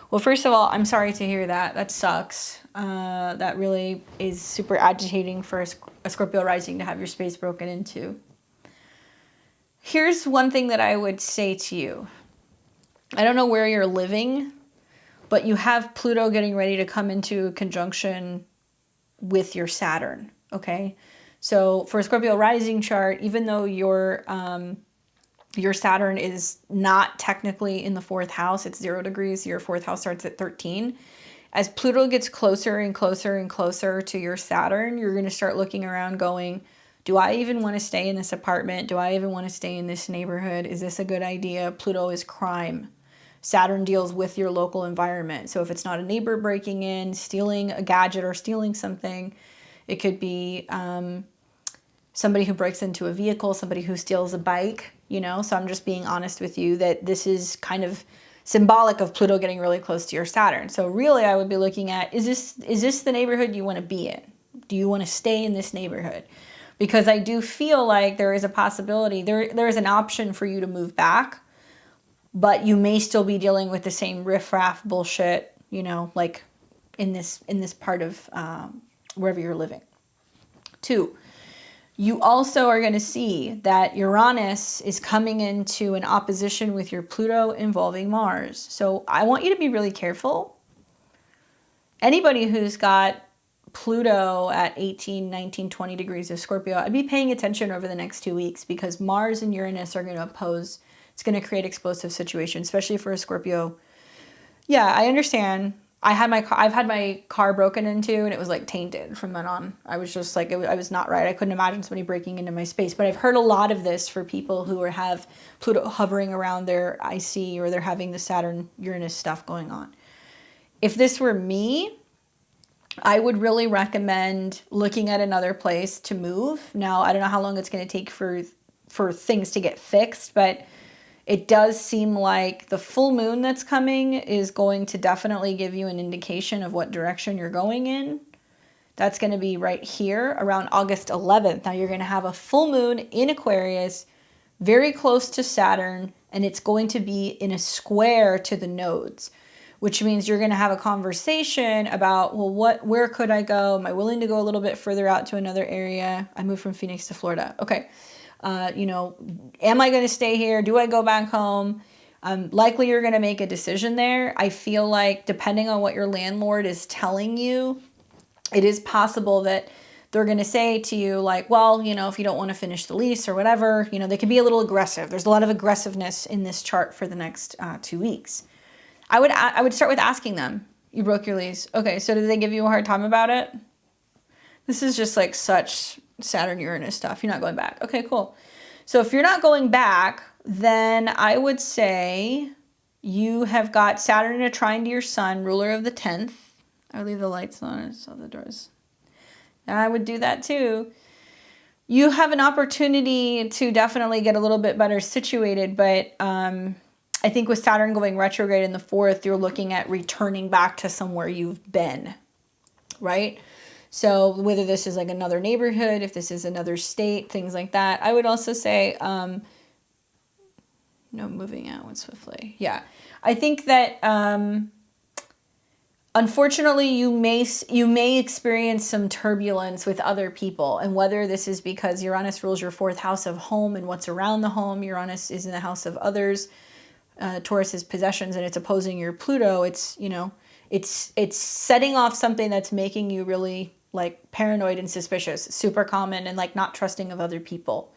Well, first of all, I'm sorry to hear that. That sucks. That really is super agitating for a Scorpio rising to have your space broken into. Here's one thing that I would say to you. I don't know where you're living, but you have Pluto getting ready to come into conjunction with your Saturn, okay? So for a Scorpio rising chart, even though your Saturn is not technically in the 4th house, it's 0 degrees, your 4th house starts at 13. As Pluto gets closer and closer and closer to your Saturn, you're going to start looking around going, do I even want to stay in this apartment? Do I even want to stay in this neighborhood? Is this a good idea? Pluto is crime. Saturn deals with your local environment. So if it's not a neighbor breaking in, stealing a gadget or stealing something, it could be somebody who breaks into a vehicle, somebody who steals a bike, you know? So I'm just being honest with you that this is kind of symbolic of Pluto getting really close to your Saturn. So really I would be looking at, is this the neighborhood you want to be in? Do you want to stay in this neighborhood? Because I do feel like there is a possibility, there is an option for you to move back, but you may still be dealing with the same riffraff bullshit, you know, like in this part of wherever you're living. 2, you also are going to see that Uranus is coming into an opposition with your Pluto involving Mars. So I want you to be really careful. Anybody who's got Pluto at 18, 19, 20 degrees of Scorpio, I'd be paying attention over the next 2 weeks because Mars and Uranus are going to oppose. It's going to create explosive situations, especially for a Scorpio. Yeah, I understand. I've had my car broken into, and it was like tainted from then on. I was just like, I was not right. I couldn't imagine somebody breaking into my space. But I've heard a lot of this for people who have Pluto hovering around their IC, or they're having the Saturn Uranus stuff going on. If this were me, I would really recommend looking at another place to move. Now, I don't know how long it's going to take for things to get fixed, but it does seem like the full moon that's coming is going to definitely give you an indication of what direction you're going in. That's going to be right here around August 11th. Now you're going to have a full moon in Aquarius, very close to Saturn, and it's going to be in a square to the nodes, which means you're going to have a conversation about, well, where could I go? Am I willing to go a little bit further out to another area? I moved from Phoenix to Florida. Okay. Am I going to stay here? Do I go back home? Likely you're going to make a decision there. I feel like depending on what your landlord is telling you, it is possible that they're going to say to you like, well, if you don't want to finish the lease or whatever, they can be a little aggressive. There's a lot of aggressiveness in this chart for the next 2 weeks. I would start with asking them, you broke your lease. Okay, so did they give you a hard time about it? This is just like such Saturn Uranus stuff. You're not going back. Okay, cool. So if you're not going back, then I would say you have got Saturn in a trine to your sun, ruler of the 10th. I'll leave the lights on so the doors. And I would do that too. You have an opportunity to definitely get a little bit better situated, but I think with Saturn going retrograde in the 4th, you're looking at returning back to somewhere you've been, right? So whether this is like another neighborhood, if this is another state, things like that. I would also say, no, moving out swiftly. Yeah. I think that, unfortunately, you may experience some turbulence with other people. And whether this is because Uranus rules your 4th house of home and what's around the home, Uranus is in the house of others, Taurus is possessions, and it's opposing your Pluto. It's, it's setting off something that's making you really like paranoid and suspicious, super common, and like not trusting of other people.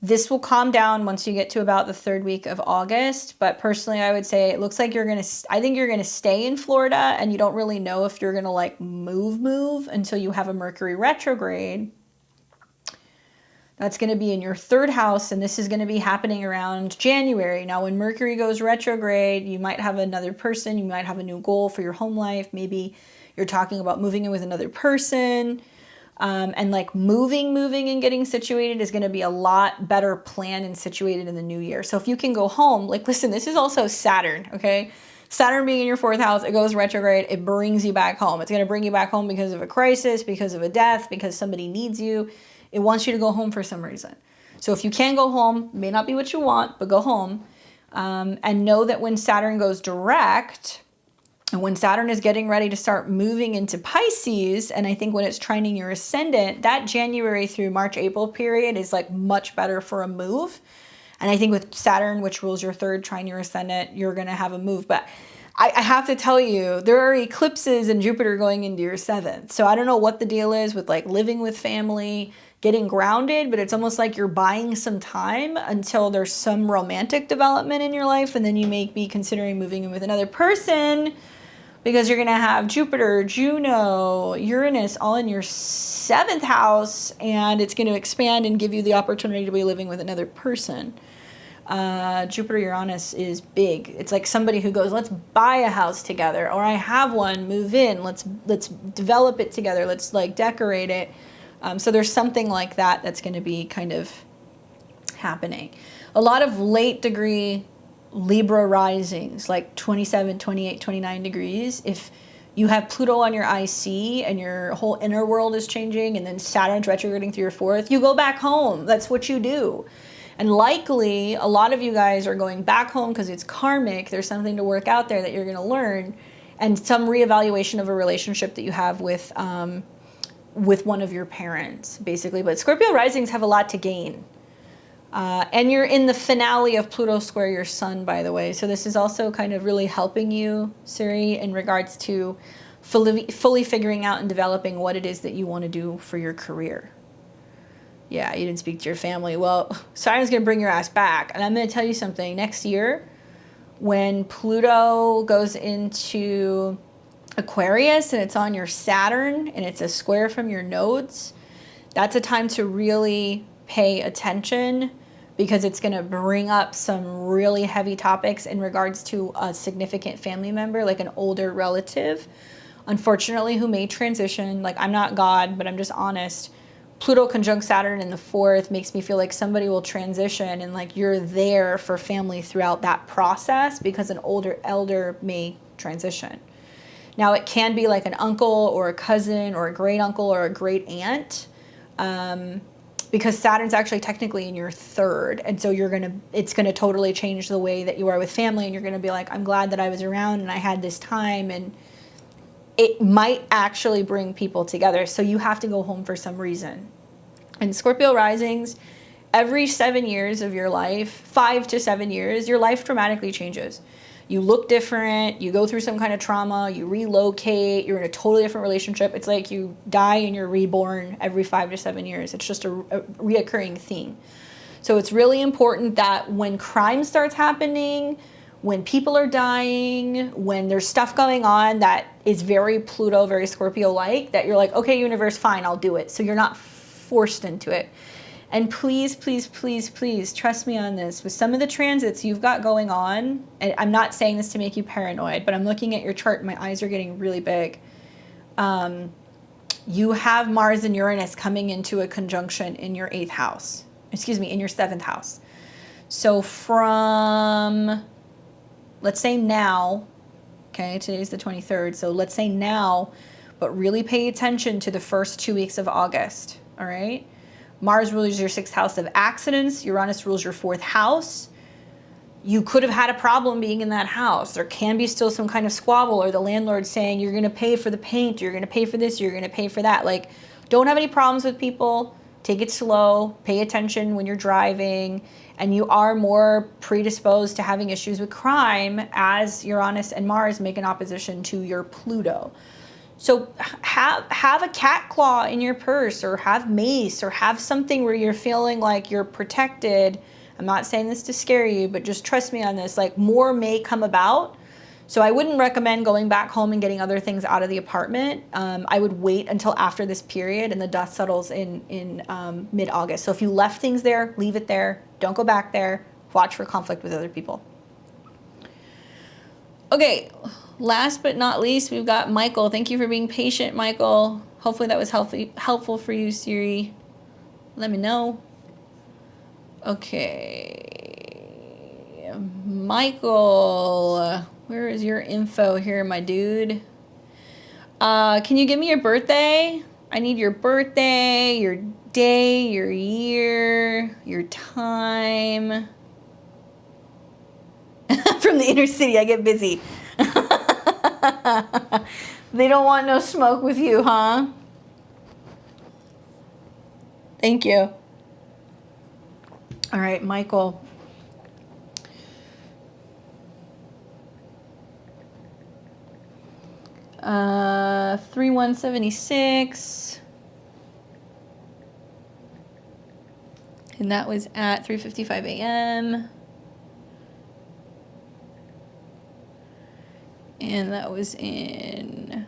This will calm down once you get to about the 3rd week of August. But personally, I would say it looks like I think you're going to stay in Florida, and you don't really know if you're going to like move until you have a Mercury retrograde. That's going to be in your 3rd house, and this is going to be happening around January. Now, when Mercury goes retrograde, you might have another person, you might have a new goal for your home life. Maybe you're talking about moving in with another person. And like moving and getting situated is going to be a lot better planned and situated in the new year. So if you can go home, like, listen, this is also Saturn, okay? Saturn being in your 4th house, it goes retrograde, it brings you back home. It's going to bring you back home because of a crisis, because of a death, because somebody needs you. It wants you to go home for some reason. So if you can go home, may not be what you want, but go home. And know that when Saturn goes direct, and when Saturn is getting ready to start moving into Pisces, and I think when it's trining your ascendant, that January through March, April period is like much better for a move. And I think with Saturn, which rules your 3rd, trine your ascendant, you're going to have a move. But I have to tell you, there are eclipses and Jupiter going into your 7th. So I don't know what the deal is with like living with family, getting grounded, but it's almost like you're buying some time until there's some romantic development in your life. And then you may be considering moving in with another person, because you're going to have Jupiter, Juno, Uranus all in your 7th house, and it's going to expand and give you the opportunity to be living with another person. Jupiter Uranus is big. It's like somebody who goes, let's buy a house together, or I have one, move in, let's develop it together, let's like decorate it. So there's something like that that's going to be kind of happening. A lot of late degree Libra risings, like 27, 28, 29 degrees. If you have Pluto on your IC and your whole inner world is changing, and then Saturn's retrograding through your 4th, you go back home. That's what you do. And likely, a lot of you guys are going back home because it's karmic. There's something to work out there that you're going to learn, and some reevaluation of a relationship that you have with one of your parents, basically. But Scorpio risings have a lot to gain. And you're in the finale of Pluto square your sun, by the way. So this is also kind of really helping you, Siri, in regards to fully figuring out and developing what it is that you want to do for your career. Yeah, you didn't speak to your family. Well, Saturn's going to bring your ass back. And I'm going to tell you something. Next year, when Pluto goes into Aquarius and it's on your Saturn and it's a square from your nodes, that's a time to really pay attention, because it's going to bring up some really heavy topics in regards to a significant family member, like an older relative, unfortunately, who may transition. Like, I'm not God, but I'm just honest. Pluto conjunct Saturn in the 4th makes me feel like somebody will transition, and like you're there for family throughout that process, because an older elder may transition. Now, it can be like an uncle or a cousin or a great uncle or a great aunt, because Saturn's actually technically in your 3rd. And so it's gonna totally change the way that you are with family. And you're gonna be like, I'm glad that I was around and I had this time. And it might actually bring people together. So you have to go home for some reason. And Scorpio risings, every 7 years of your life, 5 to 7 years, your life dramatically changes. You look different, you go through some kind of trauma, you relocate, you're in a totally different relationship. It's like you die and you're reborn every 5 to 7 years. It's just a reoccurring theme. So it's really important that when crime starts happening, when people are dying, when there's stuff going on that is very Pluto, very Scorpio-like, that you're like, okay, universe, fine, I'll do it. So you're not forced into it. And please, please, please, please trust me on this. With some of the transits you've got going on, and I'm not saying this to make you paranoid, but I'm looking at your chart and my eyes are getting really big. You have Mars and Uranus coming into a conjunction in your 8th house. Excuse me, in your 7th house. So from, let's say now, okay, today's the 23rd, so let's say now, but really pay attention to the first 2 weeks of August, all right? Mars rules your 6th house of accidents. Uranus rules your 4th house. You could have had a problem being in that house. There can be still some kind of squabble, or the landlord saying, you're going to pay for the paint, you're going to pay for this, you're going to pay for that. Like, don't have any problems with people. Take it slow. Pay attention when you're driving. And you are more predisposed to having issues with crime as Uranus and Mars make an opposition to your Pluto. So have a cat claw in your purse, or have mace, or have something where you're feeling like you're protected. I'm not saying this to scare you, but just trust me on this. Like, more may come about. So I wouldn't recommend going back home and getting other things out of the apartment. I would wait until after this period and the dust settles in mid-August. So if you left things there, leave it there. Don't go back there. Watch for conflict with other people. Okay. Last but not least, we've got Michael. Thank you for being patient, Michael. Hopefully that was helpful for you, Siri. Let me know. Okay. Michael, where is your info here, my dude? Can you give me your birthday? I need your birthday, your day, your year, your time. From the inner city, I get busy. They don't want no smoke with you, huh? Thank you. All right, Michael. Uh, 3176. And that was at 3:55 a.m. And that was in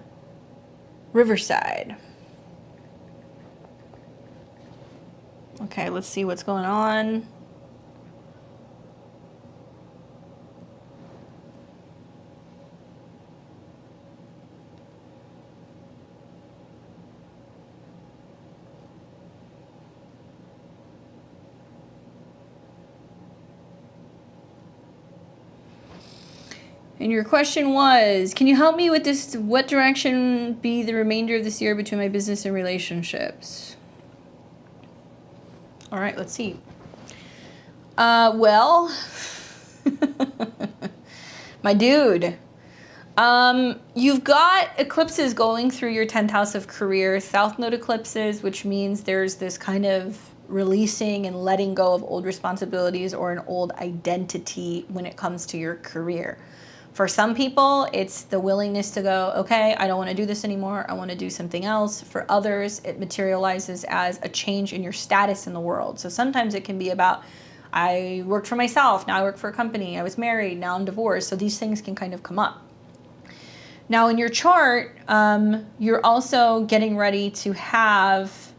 Riverside. Okay, let's see what's going on. And your question was, can you help me with this? What direction be the remainder of this year between my business and relationships? All right, let's see. Well, my dude, you've got eclipses going through your 10th house of career, South Node eclipses, which means there's this kind of releasing and letting go of old responsibilities or an old identity when it comes to your career. For some people, it's the willingness to go, okay, I don't want to do this anymore. I want to do something else. For others, it materializes as a change in your status in the world. So sometimes it can be about, I worked for myself, now I work for a company. I was married, now I'm divorced. So these things can kind of come up. Now in your chart, you're also getting ready to have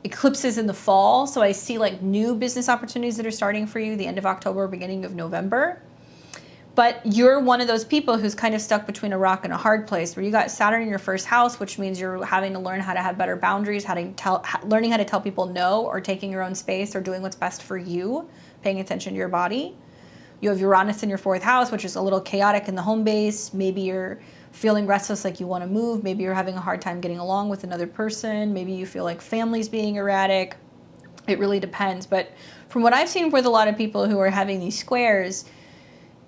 eclipses in the fall. So I see like new business opportunities that are starting for you the end of October, beginning of November. But you're one of those people who's kind of stuck between a rock and a hard place, where you got Saturn in your first house, which means you're having to learn how to have better boundaries, learning how to tell people no, or taking your own space, or doing what's best for you, paying attention to your body. You have Uranus in your fourth house, which is a little chaotic in the home base. Maybe you're feeling restless, like you want to move. Maybe you're having a hard time getting along with another person. Maybe you feel like family's being erratic. It really depends. But from what I've seen with a lot of people who are having these squares,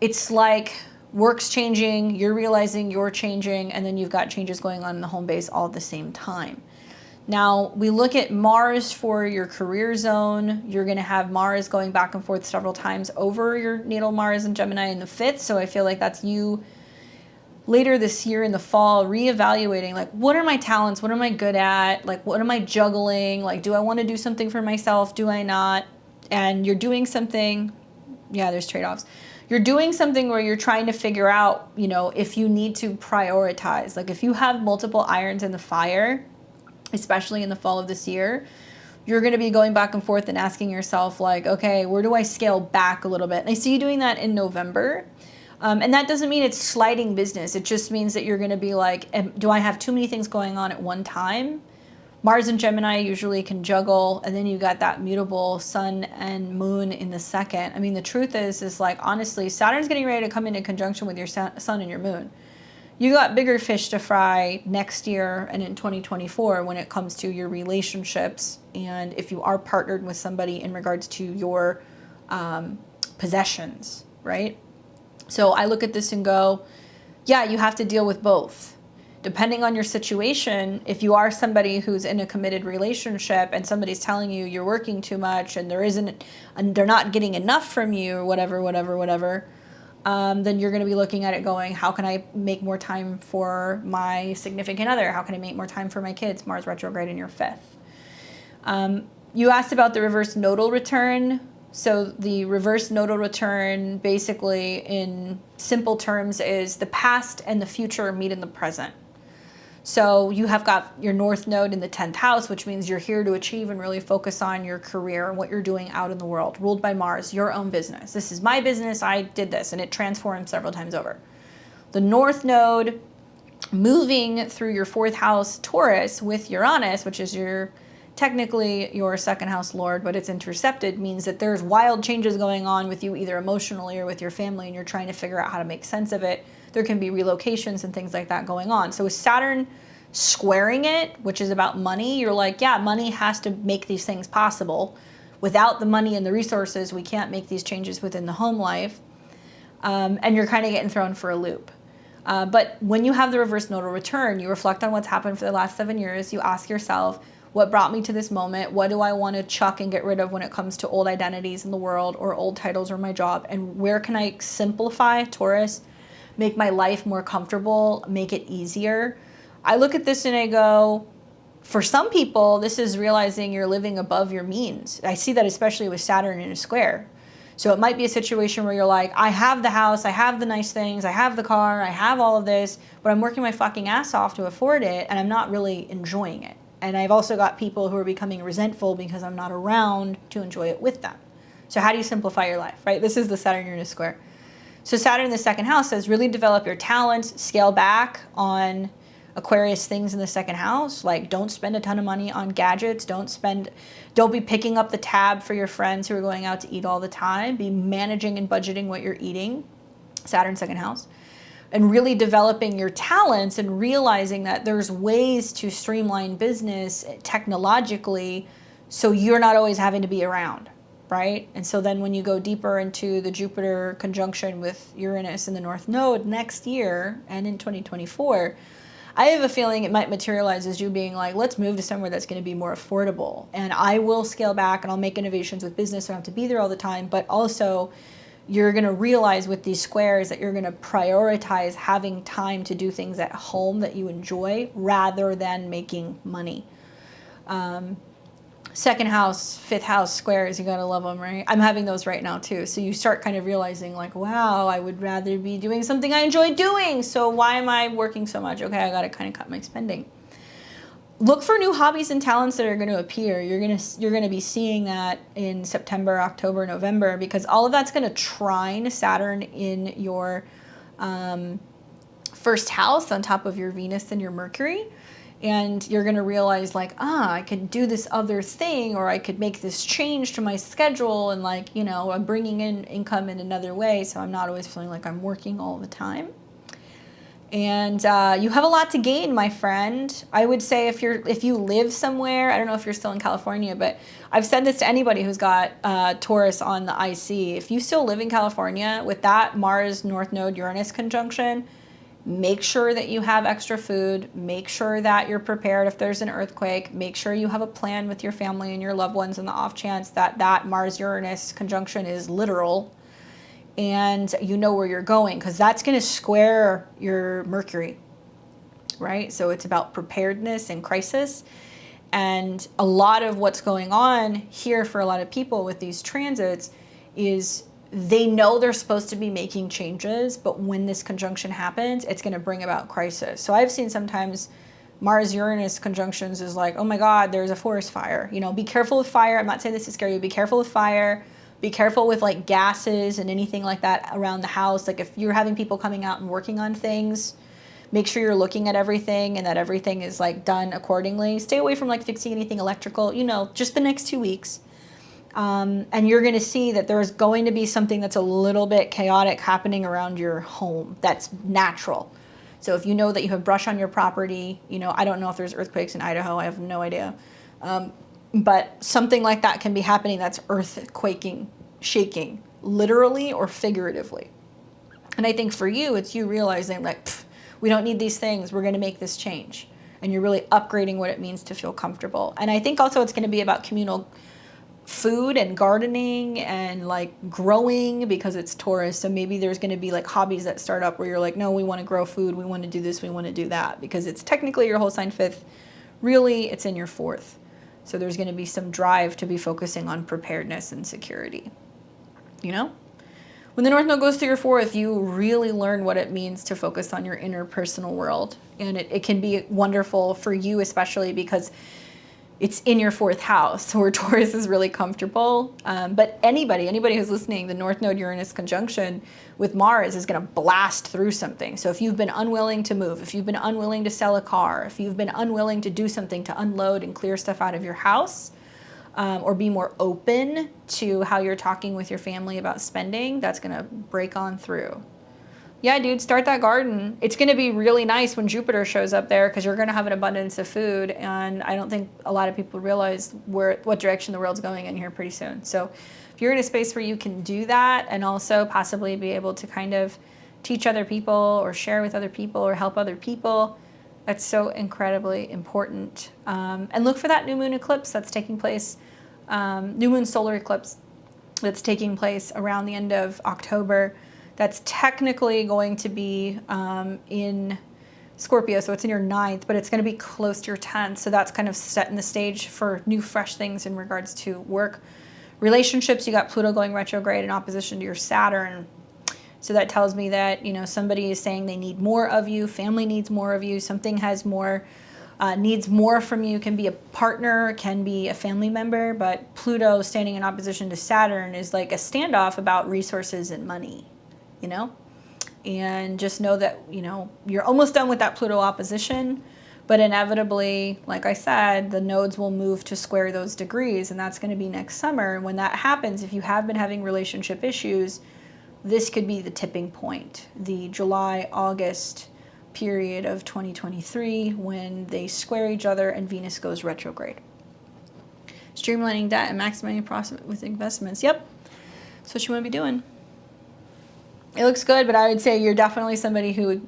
it's like work's changing, you're realizing you're changing, and then you've got changes going on in the home base all at the same time. Now, we look at Mars for your career zone. You're going to have Mars going back and forth several times over your natal Mars and Gemini in the 5th. So I feel like that's you later this year in the fall reevaluating, like, what are my talents? What am I good at? Like, what am I juggling? Like, do I want to do something for myself? Do I not? And you're doing something. Yeah, there's trade-offs. You're doing something where you're trying to figure out, you know, if you need to prioritize. Like if you have multiple irons in the fire, especially in the fall of this year, you're going to be going back and forth and asking yourself like, okay, where do I scale back a little bit? And I see you doing that in November. And that doesn't mean it's sliding business. It just means that you're going to be like, do I have too many things going on at one time? Mars and Gemini usually can juggle, and then you got that mutable sun and moon in the 2nd. I mean, the truth is like, honestly, Saturn's getting ready to come into conjunction with your sun and your moon. You got bigger fish to fry next year and in 2024 when it comes to your relationships, and if you are partnered with somebody in regards to your possessions, right? So I look at this and go, yeah, you have to deal with both. Depending on your situation, if you are somebody who's in a committed relationship and somebody's telling you you're working too much and they're not getting enough from you or whatever, then you're going to be looking at it going, how can I make more time for my significant other? How can I make more time for my kids? Mars retrograde in your 5th. You asked about the reverse nodal return. So the reverse nodal return basically in simple terms is the past and the future meet in the present. So you have got your north node in the 10th house, which means you're here to achieve and really focus on your career and what you're doing out in the world, ruled by Mars, your own business. This is my business, I did this, and it transformed several times over. The north node moving through your 4th house Taurus with Uranus, which is technically your 2nd house lord, but it's intercepted, means that there's wild changes going on with you either emotionally or with your family, and you're trying to figure out how to make sense of it. There can be relocations and things like that going on. So with Saturn squaring it, which is about money, you're like, yeah, money has to make these things possible. Without the money and the resources, we can't make these changes within the home life. And you're kind of getting thrown for a loop. But when you have the reverse nodal return, you reflect on what's happened for the last 7 years. You ask yourself, what brought me to this moment? What do I want to chuck and get rid of when it comes to old identities in the world or old titles or my job? And where can I simplify, Taurus, make my life more comfortable, make it easier? I look at this and I go, for some people, this is realizing you're living above your means. I see that especially with Saturn in a square. So it might be a situation where you're like, I have the house, I have the nice things, I have the car, I have all of this, but I'm working my fucking ass off to afford it and I'm not really enjoying it. And I've also got people who are becoming resentful because I'm not around to enjoy it with them. So how do you simplify your life, right? This is the Saturn-Uranus square. So Saturn in the 2nd house says really develop your talents, scale back on Aquarius things in the 2nd house. Like don't spend a ton of money on gadgets. Don't be picking up the tab for your friends who are going out to eat all the time. Be managing and budgeting what you're eating. Saturn 2nd house. And really developing your talents and realizing that there's ways to streamline business technologically so you're not always having to be around, right? And so then when you go deeper into the Jupiter conjunction with Uranus in the North Node next year and in 2024, I have a feeling it might materialize as you being like, let's move to somewhere that's going to be more affordable. And I will scale back and I'll make innovations with business. So I don't have to be there all the time, but also you're going to realize with these squares that you're going to prioritize having time to do things at second house, fifth house squares, you gotta love them, right? I'm having those right now too. So you start kind of realizing like, wow, I would rather be doing something I enjoy doing. So why am I working so much? Okay, I gotta kind of cut my spending. Look for new hobbies and talents that are going to appear. You're going to be seeing that in September, October, November, because all of that's going to trine Saturn in your first house on top of your Venus and your Mercury. And you're going to realize like, I could do this other thing, or I could make this change to my schedule, and like, you know, I'm bringing in income in another way. So I'm not always feeling like I'm working all the time. And you have a lot to gain, my friend. I would say if you live somewhere, I don't know if you're still in California, but I've said this to anybody who's got Taurus on the IC. If you still live in California with that Mars North Node Uranus conjunction, make sure that you have extra food. Make sure that you're prepared if there's an earthquake. Make sure you have a plan with your family and your loved ones in the off chance that Mars Uranus conjunction is literal. And you know where you're going, because that's going to square your Mercury, right? So it's about preparedness and crisis. And a lot of what's going on here for a lot of people with these transits is they know they're supposed to be making changes, but when this conjunction happens, it's going to bring about crisis. So I've seen sometimes Mars-Uranus conjunctions is like, oh my God, there's a forest fire. You know, be careful with fire. I'm not saying this to scare you. Be careful with fire. Be careful with like gases and anything like that around the house. Like if you're having people coming out and working on things, make sure you're looking at everything and that everything is like done accordingly. Stay away from like fixing anything electrical, you know, just the next 2 weeks. And you're going to see that there's going to be something that's a little bit chaotic happening around your home. That's natural. So if you know that you have brush on your property, you know, I don't know if there's earthquakes in Idaho. I have no idea. But something like that can be happening that's earthquaking, shaking, literally or figuratively. And I think for you, it's you realizing like, we don't need these things. We're going to make this change. And you're really upgrading what it means to feel comfortable. And I think also it's going to be about communal food and gardening and like growing, because it's Taurus. So maybe there's going to be like hobbies that start up where you're like, no, we want to grow food. We want to do this. We want to do that, because it's technically your whole sign fifth. Really, it's in your fourth. So there's going to be some drive to be focusing on preparedness and security. You know, when the North Node goes through your fourth, you really learn what it means to focus on your inner personal world. And it can be wonderful for you, especially because it's in your fourth house where Taurus is really comfortable. But anybody who's listening, the North Node Uranus conjunction with Mars is going to blast through something. So if you've been unwilling to move, if you've been unwilling to sell a car, if you've been unwilling to do something to unload and clear stuff out of your house, or be more open to how you're talking with your family about spending, that's going to break on through. Yeah, dude, start that garden. It's going to be really nice when Jupiter shows up there, because you're going to have an abundance of food. And I don't think a lot of people realize what direction the world's going in here pretty soon. So if you're in a space where you can do that and also possibly be able to kind of teach other people or share with other people or help other people, that's so incredibly important. And look for that new moon eclipse that's taking place, new moon solar eclipse that's taking place around the end of October. That's technically going to be in Scorpio, so it's in your 9th, but it's going to be close to your 10th. So that's kind of setting the stage for new, fresh things in regards to work. Relationships, you got Pluto going retrograde in opposition to your Saturn. So that tells me that, you know, somebody is saying they need more of you, family needs more of you, something has more, needs more from you. Can be a partner, can be a family member, but Pluto standing in opposition to Saturn is like a standoff about resources and money. You know, and just know that, you know, you're almost done with that Pluto opposition, but inevitably, like I said, the nodes will move to square those degrees, and that's going to be next summer. And when that happens, if you have been having relationship issues, this could be the tipping point, the July-August period of 2023, when they square each other and Venus goes retrograde. Streamlining debt and maximizing profit with investments. Yep, that's what you want to be doing. It looks good, but I would say you're definitely somebody who would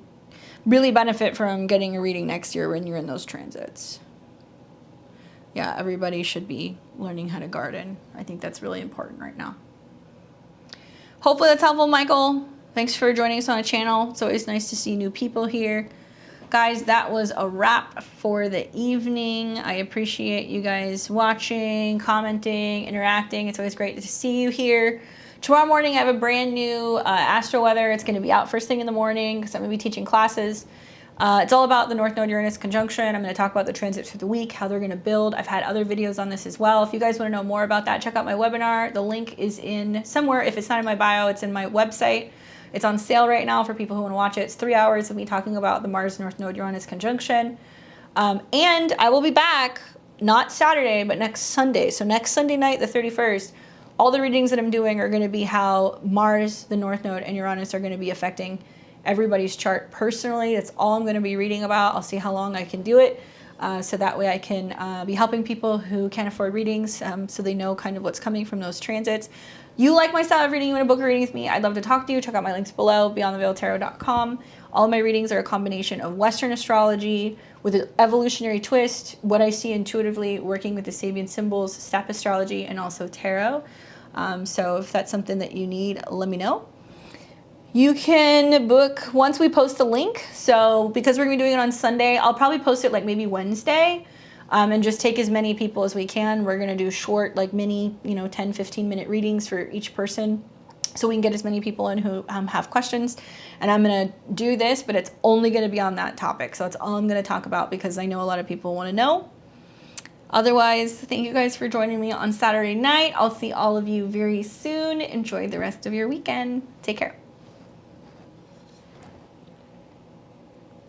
really benefit from getting a reading next year when you're in those transits. Yeah, everybody should be learning how to garden. I think that's really important right now. Hopefully that's helpful, Michael. Thanks for joining us on the channel. It's always nice to see new people here. Guys, that was a wrap for the evening. I appreciate you guys watching, commenting, interacting. It's always great to see you here. Tomorrow morning, I have a brand new astro weather. It's going to be out first thing in the morning because I'm going to be teaching classes. It's all about the North Node Uranus conjunction. I'm going to talk about the transits for the week, how they're going to build. I've had other videos on this as well. If you guys want to know more about that, check out my webinar. The link is in somewhere. If it's not in my bio, it's in my website. It's on sale right now for people who want to watch it. It's 3 hours of me talking about the Mars North Node Uranus conjunction. And I will be back, not Saturday, but next Sunday. So next Sunday night, the 31st, all the readings that I'm doing are going to be how Mars, the North Node, and Uranus are going to be affecting everybody's chart personally. That's all I'm going to be reading about. I'll see how long I can do it. So that way I can be helping people who can't afford readings so they know kind of what's coming from those transits. You like my style of reading, you want to book a reading with me, I'd love to talk to you. Check out my links below, beyondtheveiltarot.com. All of my readings are a combination of Western astrology with an evolutionary twist, what I see intuitively, working with the Sabian symbols, step astrology, and also tarot. So if that's something that you need, let me know. You can book once we post the link. So because we're going to be doing it on Sunday, I'll probably post it like maybe Wednesday and just take as many people as we can. We're going to do short, like mini, 10, 15-minute readings for each person so we can get as many people in who have questions. And I'm going to do this, but it's only going to be on that topic. So that's all I'm going to talk about because I know a lot of people want to know. Otherwise, thank you guys for joining me on Saturday night. I'll see all of you very soon. Enjoy the rest of your weekend. Take care.